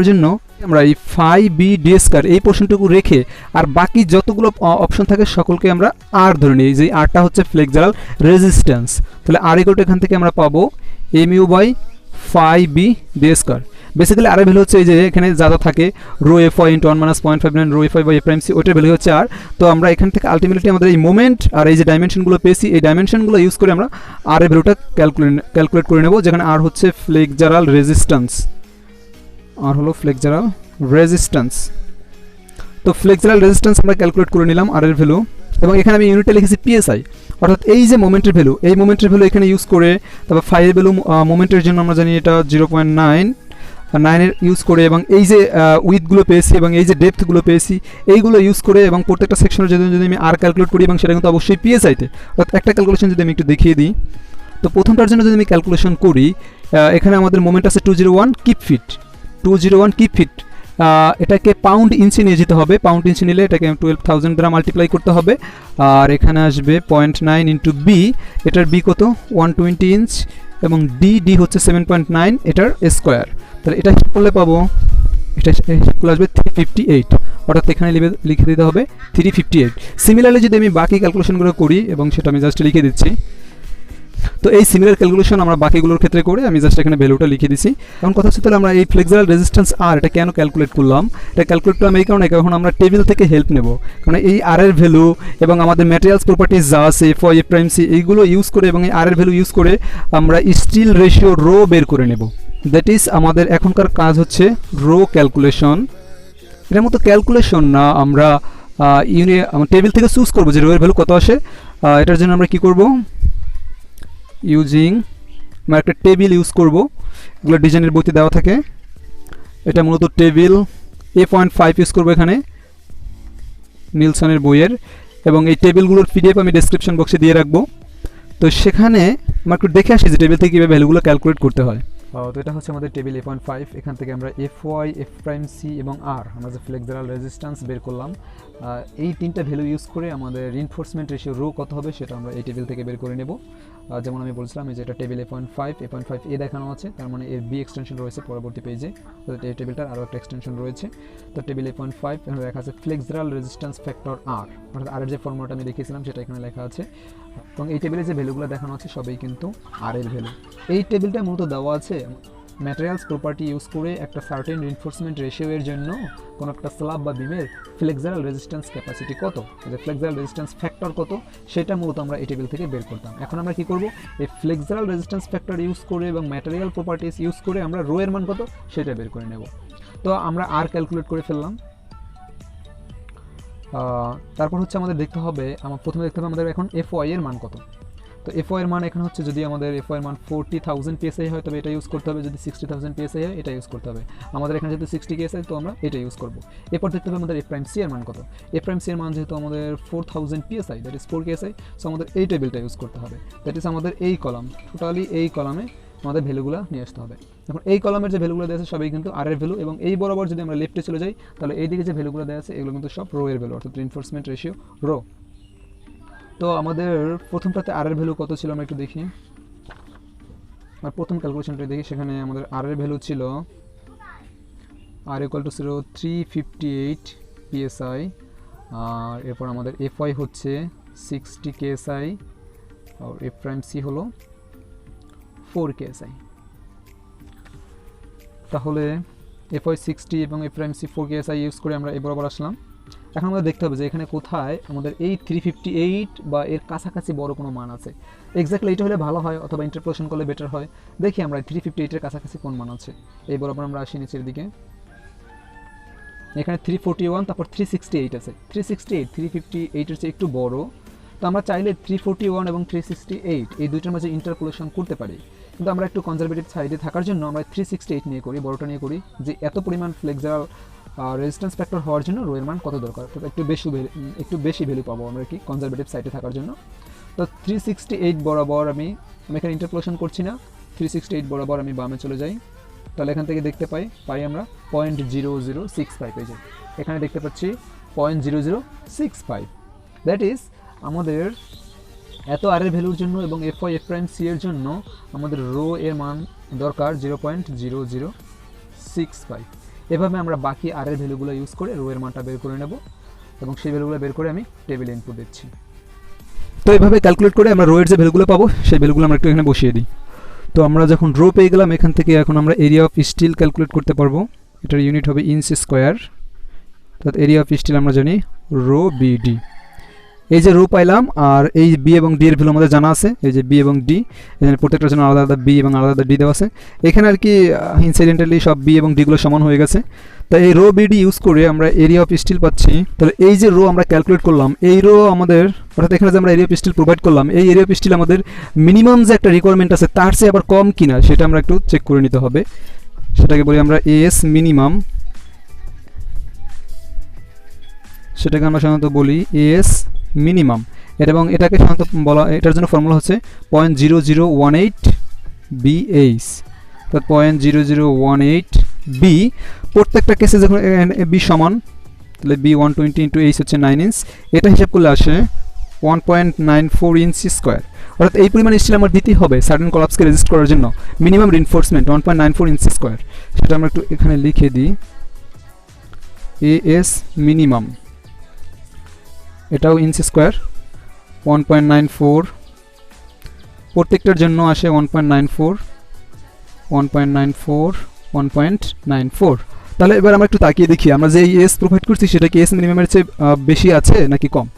Speaker 1: জন্য আমরা এই phi b d square এই পোর্শনটুকু রেখে আর বাকি যতগুলো অপশন থাকে সকলকে আমরা আর ধরে নিই, যে আরটা হচ্ছে ফ্লেক্সারাল রেজিস্ট্যান্স। তাহলে আর ইকুয়াল টু এখান থেকে আমরা পাবো mu by phi b d square। Basically R এর ভ্যালু হচ্ছে এই যে এখানে যা যা থাকে rho F Y into 1 minus 0.59 rho F Y by F prime C, ওইটার ভ্যালু হচ্ছে আর। তো আমরা এখান থেকে আলটিমেটলি আমাদের এই মোমেন্ট আর এই যে ডাইমেনশনগুলো পেয়েছি, এই ডাইমেনশনগুলো ইউজ করে আমরা আর এর ভ্যালুটা ক্যালকুলেট করে নেব, যেখানে আর হচ্ছে ফ্লেক্সারাল রেজিস্ট্যান্স। আর হলো ফ্লেক্সারাল রেজিস্ট্যান্স। তো ফ্লেক্সারাল রেজিস্ট্যান্স আমরা ক্যালকুলেট করে নিলাম আর এর ভ্যালু, এবং এখানে আমি ইউনিটে লিখেছি পিএসআই, অর্থাৎ এই যে মোমেন্টের ভ্যালু, এই মোমেন্টের ভ্যালু এখানে ইউজ করে, তারপর ফাই এর ভ্যালু মোমেন্টের জন্য আমরা জানি এটা 0.9 এর ইউজ করে, এবং এই যে উইথগুলো পেয়েছি এবং এই যে ডেপথগুলো পেয়েছি এইগুলো ইউজ করে, এবং প্রত্যেকটা সেকশনের যদি আমি আর ক্যালকুলেট করি, এবং সেটা কিন্তু অবশ্যই পিএসআইতে, অর্থাৎ একটা ক্যালকুলেশন যদি আমি একটু দেখিয়ে দিই। তো প্রথমটার জন্য যদি আমি ক্যালকুলেশন করি, এখানে আমাদের মোমেন্ট আছে 201 কিপ ফিট, 201 কিপ ফিট। এটাকে পাউন্ড ইঞ্চি নিয়ে যেতে হবে, পাউন্ড ইঞ্চি নিলে এটাকে 12,000 দ্বারা মাল্টিপ্লাই করতে হবে, আর এখানে আসবে 0.9 ইন্টু বি, এটার বি কত 120 ইঞ্চ, এবং ডি হচ্ছে 7.9 এটার স্কোয়ার। তাহলে এটা হিসাব করলে পাবো, এটা হিসাব করলে আসবে 358, অর্থাৎ এখানে লিখে দিতে হবে 358। সিমিলারলি যদি আমি বাকি ক্যালকুলেশনগুলো করি, এবং সেটা আমি জাস্ট লিখে দিচ্ছি, তো এই সিমিলার ক্যালকুলেশন আমরা বাকিগুলোর ক্ষেত্রে করে আমি জাস্ট এখানে ভ্যালুটা লিখে দিছি। এখন কথা হচ্ছে তাহলে আমরা এই ফ্লেক্সারাল রেজিস্ট্যান্স আর এটা কেন ক্যালকুলেট করলাম? এটা ক্যালকুলেট করলাম এই কারণে, কারণ আমরা টেবিল থেকে হেল্প নেব, কারণ এই আর এর ভ্যালু এবং আমাদের ম্যাটেরিয়ালস প্রপার্টিজ যা আছে F Y F prime C এইগুলো ইউজ করে, এবং এই আর এর ভ্যালু ইউজ করে আমরা স্টিল রেশিও রো বের করে নেব। দ্যাট ইজ আমাদের এখনকার কাজ হচ্ছে রো ক্যালকুলেশন। এটার মতো ক্যালকুলেশন না, আমরা টেবিল থেকে চুজ করবো যে রো এর ভ্যালু কত আসে। এটার জন্য আমরা কি করব, ইউজিং আমরা একটা টেবিল ইউজ করব, এগুলো ডিজাইনের বইতে দেওয়া থাকে, এটা মূলত টেবিল A.5 ইউজ করবো এখানে নিলসনের বইয়ের। এবং এই টেবিলগুলোর পিডিএফ আমি ডেসক্রিপশন বক্সে দিয়ে রাখবো। তো সেখানে আমরা একটু দেখে আসি যে টেবিল থেকে কীভাবে ভ্যালুগুলো ক্যালকুলেট করতে হয়। তো এটা হচ্ছে আমাদের টেবিল 8.5। এখান থেকে আমরা FY, F', C এবং R আমরা যে ফ্লেক্সারাল রেজিস্ট্যান্স বের করলাম, এই তিনটা ভ্যালু ইউজ করে আমাদের রিইনফোর্সমেন্ট রেশিও রো কত হবে সেটা আমরা এই টেবিল থেকে বের করে নেব। যেমন আমি বলছিলাম যে এটা টেবিল 8.5 এ দেখানো আছে, তার মানে এর বি এক্সটেনশন রয়েছে পরবর্তী পেজে, তো এই টেবিলটার আরও একটা এক্সটেনশন রয়েছে। তো টেবিল 8.5 এখানে লেখা আছে ফ্লেক্সারাল রেজিস্ট্যান্স ফ্যাক্টর R, অর্থাৎ আর এর যে ফর্মুলাটা আমি দেখিয়েছিলাম সেটা এখানে লেখা আছে, এবং এই টেবিলে যে ভ্যালুগুলো দেখানো আছে সবই কিন্তু আর এর ভ্যালু। এই টেবিলটা মূলত দেওয়া আছে ম্যাটেরিয়ালস প্রপার্টি ইউজ করে একটা সার্টেন রিইনফোর্সমেন্ট রেশিও এর জন্য কোনো একটা স্ল্যাব বা বিমের ফ্লেক্সারাল রেজিস্ট্যান্স ক্যাপাসিটি কত, যে ফ্লেক্সারাল রেজিস্ট্যান্স ফ্যাক্টর কত, সেটা মূলত আমরা এই টেবিল থেকে বের করতাম। এখন আমরা কি করব, এই ফ্লেক্সারাল রেজিস্ট্যান্স ফ্যাক্টর ইউজ করে এবং ম্যাটেরিয়াল প্রপার্টিস ইউজ করে আমরা রো এর মান কত সেটা বের করে নেব। তো আমরা আর ক্যালকুলেট করে ফেললাম। তারপর হচ্ছে আমাদের দেখতে হবে, প্রথমে দেখতে হবে আমাদের এখন FY এর মান কত। তো FY এর মান এখানে হচ্ছে, যদি আমাদের FY এর মান 40,000 PSI হয় তবে এটা ইউজ করতে হবে, যদি 60,000 PSI হয় এটা ইউজ করতে হবে। আমাদের এখানে যেহেতু 60 PSI তো আমরা এটা ইউজ করব। এরপর দেখতে হবে আমাদের F', C এর মান কত। F', C এর মান যেহেতু আমাদের 4000 PSI, that is 4 KSI, so আমাদের এই টেবিলটা ইউজ করতে হবে, দ্যাট ইজ আমাদের এই কলাম, টোটালি এই কলামে আমাদের ভ্যালুগুলো নিয়ে আসতে হবে। এখন এই কলামের যে ভ্যালুগুলো দেওয়া আছে সবই কিন্তু আর এর ভ্যালু, এবং এই বরাবর যদি আমরা লেফটে চলে যাই তাহলে এই দিকে যে ভ্যালুগুলো দেওয়া আছে এগুলো কিন্তু সব রো এর ভ্যালু, অর্থাৎ রিইনফোর্সমেন্ট রেশিও রো। তো আমাদের প্রথমটাতে আর এর ভ্যালু কত ছিল আমরা একটু দেখি, আর প্রথম ক্যালকুলেশনটা দেখি, সেখানে আমাদের আর এর ভ্যালু ছিল আর ইকুয়াল টু ছিল 358 PSI, আর এরপর আমাদের FY হচ্ছে 60 KSI, আর F', C হলো 4 KSI। তাহলে FY 60 এবং F', C 4 KSI ইউজ করে আমরা এই বরাবর আসলাম। এখন আমাদের দেখতে হবে যে এখানে কোথায় আমাদের এই 358 বা এর কাছাকাছি বড় কোনো মান আছে। এক্স্যাক্টলি এইটা হলে ভালো হয়, অথবা ইন্টারপোলেশন করলে বেটার হয়। দেখি আমরা 358 এর কাছাকাছি কোন মান আছে। এই বরাবর আমরা আসি নিচের দিকে, এখানে 341, তারপর 368 আছে। 368 358 এর চেয়ে একটু বড়, তো আমরা চাইলে 341 এবং 368 এই দুইটার মাঝে ইন্টারপোলেশন করতে পারি, কিন্তু আমরা একটু কনজারভেটিভ সাইডে থাকার জন্য আমরা 368 নিয়ে করি, বড়টা নিয়ে করি, যে এত পরিমাণ ফ্লেক্সারাল রেজিস্ট্যান্স ফ্যাক্টর হওয়ার জন্য রো এর মান কত দরকার, তো একটু বেশি ভ্যালু পাবো আমরা কি কনজারভেটিভ সাইডে থাকার জন্য। তো 368 বরাবর আমি এখানে ইন্টারপোলেশন করছি না, 368 বরাবর আমি বামে চলে যাই, তাহলে এখান থেকে দেখতে পাই আমরা 0.0065 এই যে এখানে দেখতে পাচ্ছি 0.0065, দ্যাট ইজ আমাদের এত আর এর ভ্যালুর জন্য এবং FY, F', C এর জন্য আমাদের রো এর মান দরকার 0.0065। এভাবে আমরা বাকি আর এর ভ্যালুগুলো ইউজ করে রো এর মানটা বের করে নেব, এবং সেই ভ্যালুগুলো বের করে আমি টেবিলে ইনপুট দিচ্ছি। তো এইভাবে ক্যালকুলেট করে আমরা রো এর যে ভ্যালুগুলো পাবো সেই ভ্যালুগুলো আমরা একটু এখানে বসিয়ে দিই। তো আমরা যখন রো পেয়ে গেলাম, এখান থেকে এখন আমরা এরিয়া অফ স্টিল ক্যালকুলেট করতে পারবো। এটার ইউনিট হবে ইঞ্চ স্কোয়ার, অর্থাৎ এরিয়া অফ স্টিল আমরা জানি রো BD। এই যে রো পাইলাম, আর এই বি এবং ডি এর ভ্যালু আমাদের জানা আছে, এই যে বি এবং ডি, এখানে প্রত্যেকটার জন্য আলাদা আলাদা বি এবং আলাদা আলাদা ডি দেওয়া আছে। এখানে আর কি ইনসিডেন্টালি সব বি এবং ডিগুলো সমান হয়ে গেছে। তাই এই রো BD ইউজ করে আমরা এরিয়া অফ স্টিল পাচ্ছি। তাহলে এই যে রো আমরা ক্যালকুলেট করলাম, এই রো আমাদের, অর্থাৎ এখানে যে আমরা এরিয়া অফ স্টিল প্রোভাইড করলাম, এই এরিয়া অফ স্টিল আমাদের মিনিমাম যে একটা রিকোয়ারমেন্ট আছে তার চেয়ে আবার কম কিনা সেটা আমরা একটু চেক করে নিতে হবে। সেটাকে বলি আমরা AS মিনিমাম, সেটাকে আমরা সাধারণত বলি AS মিনিমাম, এবং এটাকে সাধারণত বলা, এটার জন্য ফর্মুলা হচ্ছে 0.0018 BH, অর্থাৎ 0.0018 B। প্রত্যেকটা কেসে যখন B সমান, তাহলে B 120 ইন্টু H হচ্ছে 9 ইঞ্চ, এটা হিসাব করলে আসে 1.94 ইঞ্চ স্কোয়ার। অর্থাৎ এই পরিমাণ স্টিল আমার দিতেই হবে সার্টেন কলাপসকে রেজিস্ট করার জন্য, মিনিমাম রিইনফোর্সমেন্ট 1.94 ইঞ্চ স্কোয়ার। সেটা আমরা একটু এখানে লিখে দিই, AS মিনিমাম, এটাও ইঞ্চ স্কোয়ার 1.94, প্রত্যেকটার জন্য আসে 1.94 1.94। তাহলে এবার আমরা একটু তাকিয়ে দেখি আমরা যে এস প্রোভাইড করছি সেটা কি এস মিনিমামের চেয়ে বেশি আছে নাকি কম।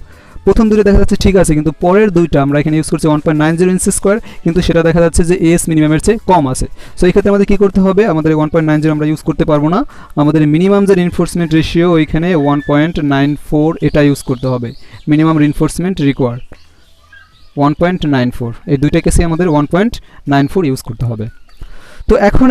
Speaker 1: প্রথম দুটো দেখা যাচ্ছে ঠিক আছে, কিন্তু পরের দুইটা আমরা এখানে ইউজ করছি 1.90 ইঞ্চ স্কোয়ার, কিন্তু সেটা দেখা যাচ্ছে যে এস মিনিমামের চেয়ে কম আছে। সো এই ক্ষেত্রে আমাদের কী করতে হবে, আমাদের 1.90 আমরা ইউজ করতে পারবো না, আমাদের মিনিমাম যে রিইনফোর্সমেন্ট রেশিও ওইখানে 1.94 এটা ইউজ করতে হবে। মিনিমাম রিইনফোর্সমেন্ট রিকোয়ার্ড 1.94, এই দুইটা কেসে আমাদের 1.94 ইউজ করতে হবে। তো এখন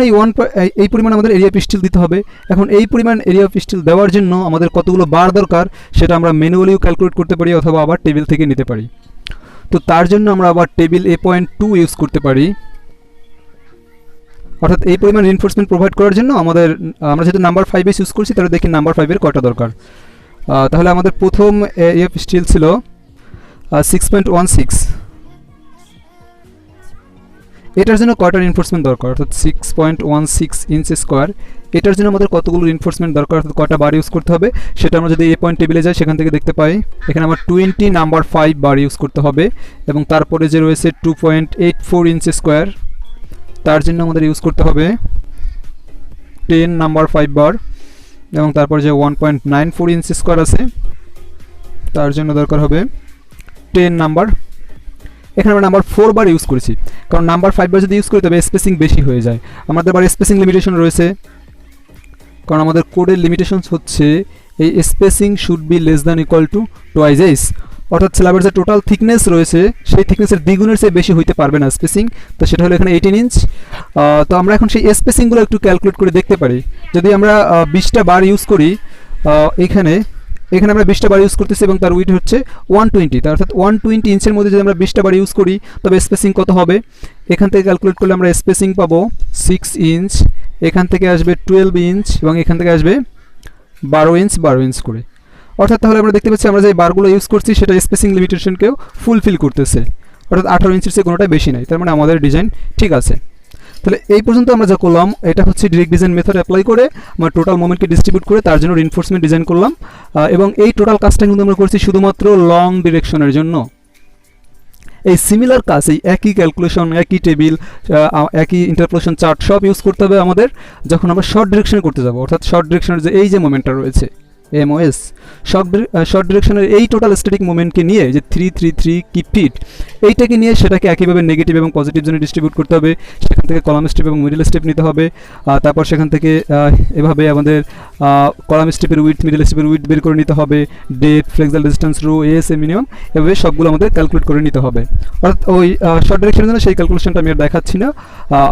Speaker 1: এই পরিমাণ আমাদের এরিয়া অফ স্টিল দিতে হবে। এখন এই পরিমাণ এরিয়া অফ স্টিল দেওয়ার জন্য আমাদের কতগুলো বার দরকার সেটা আমরা ম্যানুয়ালিও ক্যালকুলেট করতে পারি অথবা আবার টেবিল থেকে নিতে পারি। তো তার জন্য আমরা আবার টেবিল A.2 ইউজ করতে পারি, অর্থাৎ এই পরিমাণ রিইনফোর্সমেন্ট প্রোভাইড করার জন্য আমরা যেহেতু নাম্বার 5 ইউজ করছি তাহলে দেখি নাম্বার 5 এর কয়টা দরকার। তাহলে আমাদের প্রথম এরিয়া অফ স্টিল ছিল 6.16, এটার জন্য কয়টা রিইনফোর্সমেন্ট দরকার, অর্থাৎ 6.16 ইঞ্চ স্কোয়ার। এটার জন্য আমাদের কতগুলো রিইনফোর্সমেন্ট দরকার, অর্থাৎ কয়টা বার ইউজ করতে হবে সেটা আমরা যদি A টেবিলে যাই সেখান থেকে দেখতে পাই। এখানে আমার 20 নাম্বার 5 বার ইউজ করতে হবে এবং তারপরে যে রয়েছে 2.84 ইঞ্চ স্কোয়ার, তার জন্য আমাদের ইউজ করতে হবে 10 নাম্বার 5 বার এবং তারপর যে 1.94 ইঞ্চ স্কোয়ার আছে তার জন্য দরকার হবে 10 নাম্বার, এখানে আমরা নাম্বার 4 বার ইউজ করেছি কারণ নাম্বার 5 বার যদি ইউজ করি তবে স্পেসিং বেশি হয়ে যায়। আমাদের আবার স্পেসিং লিমিটেশন রয়েছে, কারণ আমাদের কোডের লিমিটেশনস হচ্ছে এই spacing should be less than equal to twice H, অর্থাৎ স্ল্যাবের যে টোটাল থিকনেস রয়েছে সেই থিকনেসের দ্বিগুণের চেয়ে বেশি হইতে পারবে না স্পেসিং। তো সেটা হলো এখানে 18 ইঞ্চ। তো আমরা এখন সেই স্পেসিংগুলো একটু ক্যালকুলেট করে দেখতে পারি। যদি আমরা 20টা বার ইউজ করি, এখানে আমরা 20টা বার ইউজ করতেছি এবং তার উইডথ হচ্ছে 120, তার অর্থাৎ 120 ইঞ্চের মধ্যে যদি আমরা 20টা বার ইউজ করি তবে স্পেসিং কত হবে, এখান থেকে ক্যালকুলেট করলে আমরা স্পেসিং পাবো 6 ইঞ্চ, এখান থেকে আসবে 12 ইঞ্চ এবং এখান থেকে আসবে 12 ইঞ্চ করে। অর্থাৎ তাহলে আমরা দেখতে পাচ্ছি আমরা যে বারগুলো ইউজ করছি সেটা স্পেসিং লিমিটেশনকেও ফুলফিল করতেছে, অর্থাৎ 18 ইঞ্চের চেয়ে কোনোটাই বেশি নাই, তার মানে আমাদের ডিজাইন ঠিক আছে। তাহলে এই পর্যন্ত আমরা যা করলাম এটা হচ্ছে ডিরেক্ট ডিজাইন মেথড অ্যাপ্লাই করে আমরা টোটাল মোমেন্টকে ডিস্ট্রিবিউট করে তার জন্য রিইনফোর্সমেন্ট ডিজাইন করলাম, এবং এই টোটাল কাজটা কিন্তু আমরা করছি শুধুমাত্র লং ডিরেকশনের জন্য। এই সিমিলার কাজ, এই একই ক্যালকুলেশন, একই টেবিল, একই ইন্টারপোলেশন চার্ট সব ইউজ করতে হবে আমাদের যখন আমরা শর্ট ডিরেকশনে করতে যাব, অর্থাৎ শর্ট ডিরেকশনের যে এই যে মোমেন্টটা রয়েছে MOS, শর্ট ডিরেকশনের এই টোটাল স্ট্যাটিক মোমেন্টকে নিয়ে যে 333 কি ফিট এইটাকে নিয়ে সেটাকে একইভাবে নেগেটিভ এবং পজিটিভ জোনে ডিস্ট্রিবিউট করতে হবে, সেখান থেকে কলাম স্টেপ এবং মিডল স্টেপ নিতে হবে, তারপর সেখান থেকে এভাবে আমাদের কলাম স্টেপের উইডথ, মিডল স্টেপের উইডথ বের করে নিতে হবে, depth, flexible distance, rho, ASA minimum, এভাবে সবগুলো আমাদের ক্যালকুলেট করে নিতে হবে। অর্থাৎ ওই শর্ট ডিরেকশনের জন্য সেই ক্যালকুলেশনটা আমি আর দেখাচ্ছি না,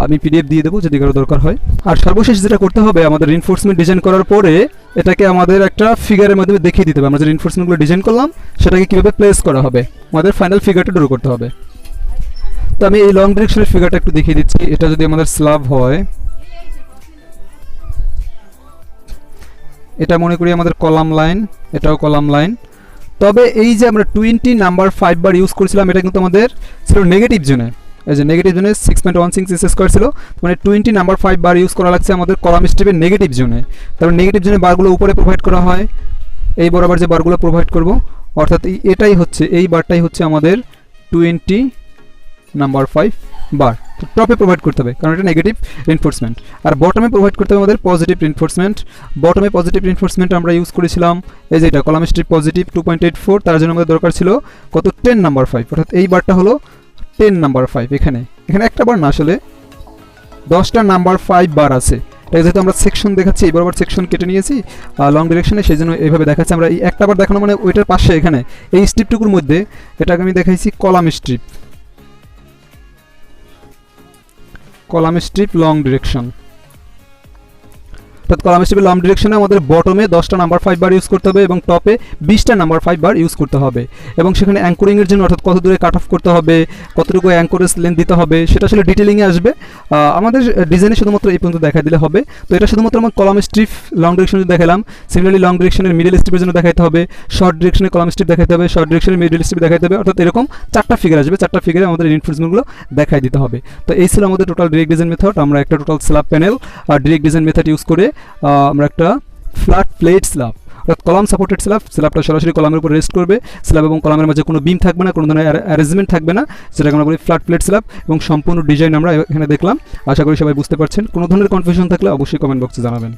Speaker 1: আমি PDF দিয়ে দেবো যদি কারো দরকার হয়। আর সর্বশেষ যেটা করতে হবে আমাদের রিইনফোর্সমেন্ট ডিজাইন করার পরে এটাকে আমাদের একটা ফিগারের মাধ্যমে দেখিয়ে দিতে হবে আমরা যে রিইনফোর্সমেন্টগুলো ডিজাইন করলাম সেটাকে কীভাবে প্লেস করা হবে, আমাদের ফাইনাল ফিগারটা ড্র করতে হবে। তো আমি এই লং ডিরেকশনের ফিগারটা একটু দেখিয়ে দিচ্ছি। এটা যদি আমাদের স্ল্যাব হয়, এটা মনে করি আমাদের কলাম লাইন, এটাও কলাম লাইন, তবে এই যে আমরা 20 নাম্বার 5 বার ইউজ করেছিলাম এটা কিন্তু আমাদের ছিল নেগেটিভ জোনে, এই যে নেগেটিভ জোনে 6.16 ইঞ্চ স্কোয়ার ছিল, মানে 20 নাম্বার 5 বার ইউজ করা লাগছে আমাদের কলাম স্টেপের নেগেটিভ জোনে। তারপর নেগেটিভ জোনে বারগুলো উপরে প্রোভাইড করা হয়, এই বরাবর যে বারগুলো প্রোভাইড করব, অর্থাৎ এটাই হচ্ছে, এই বারটাই হচ্ছে আমাদের 20 নাম্বার 5 বার। তো টপে প্রোভাইড করতে হবে কারণ এটা নেগেটিভ রিইনফোর্সমেন্ট, আর বটমে প্রোভাইড করতে হবে আমাদের পজিটিভ রিইনফোর্সমেন্ট। বটমে পজিটিভ রিইনফোর্সমেন্ট আমরা ইউজ করেছিলাম এই যে এটা কলাম স্টেপ পজিটিভ 2.84, তার জন্য আমাদের দরকার ছিল কত 10 নাম্বার 5, অর্থাৎ এই বারটা হলো 10 নাম্বার 5। এখানে একটা বার না, আসলে 10টা নাম্বার 5 বার আছে, এটা যেহেতু আমরা সেকশন দেখাচ্ছি এই বরাবর সেকশন কেটে নিয়েছি লং ডিরেকশনে, সেই জন্য এইভাবে দেখাচ্ছি আমরা। এই একটা বার দেখানো মানে ওইটার পাশে এখানে এই স্ট্রিপটুকুর মধ্যে এটাকে আমি দেখাইছি কলাম স্ট্রিপ লং ডিরেকশন। অর্থাৎ কলাম স্টেপের লং ডিরেকশনে আমাদের বটমে 10টা নাম্বার 5 বার ইউজ করতে হবে এবং টপে 20টা নাম্বার 5 বার ইউজ করতে হবে, এবং সেখানে অ্যাঙ্করিংয়ের জন্য অর্থাৎ কত দূরে কাট অফ করতে হবে, কতটুকু অ্যাঙ্করেজ লেন্থ দিতে হবে সেটা আসলে ডিটেলিংয়ে আসবে, আমাদের ডিজাইনে শুধুমাত্র এই পর্যন্ত দেখা দিলে হবে। তো এটা শুধুমাত্র আমার কলাম স্ট্রিপ লং ডিরেকশনের জন্য দেখালাম। সিমিলারলি লং ডিরেকশনের মিডল স্ট্রিপের জন্য দেখাতে হবে, শর্ট ডিরেকশনে কলাম স্ট্রিপ দেখাতে হবে, শর্ট ডিরেকশনের মিডল স্ট্রিপ দেখাতে হবে, অর্থাৎ এরকম 4টা ফিগার আসবে, 4টা ফিগারে আমাদের রিইনফোর্সমেন্টগুলো দেখাই দিতে হবে। তো এই ছিল আমাদের টোটাল ডিরেক্ট ডিজাইন মেথড। আমরা একটা টোটাল স্ল্যাব প্যানেল আর ডিরেক্ট ডিজাইন মেথড ইউজ করে আমরা একটা ফ্ল্যাট প্লেট স্ল্যাব, অর্থাৎ কলাম সাপোর্টেড স্ল্যাবটা সরাসরি কলামের উপর রেস্ট করবে, স্ল্যাব এবং কলামের মাঝে কোনো বিম থাকবে না, কোনো ধরনের অ্যারেঞ্জমেন্ট থাকবে না, যেটাকে আমরা বলি ফ্ল্যাট প্লেট স্ল্যাব, এবং সম্পূর্ণ ডিজাইন আমরা এখানে দেখলাম। আশা করি সবাই বুঝতে পারছেন। কোনো ধরনের কনফিউশন থাকলে অবশ্যই কমেন্ট বক্সে জানাবেন।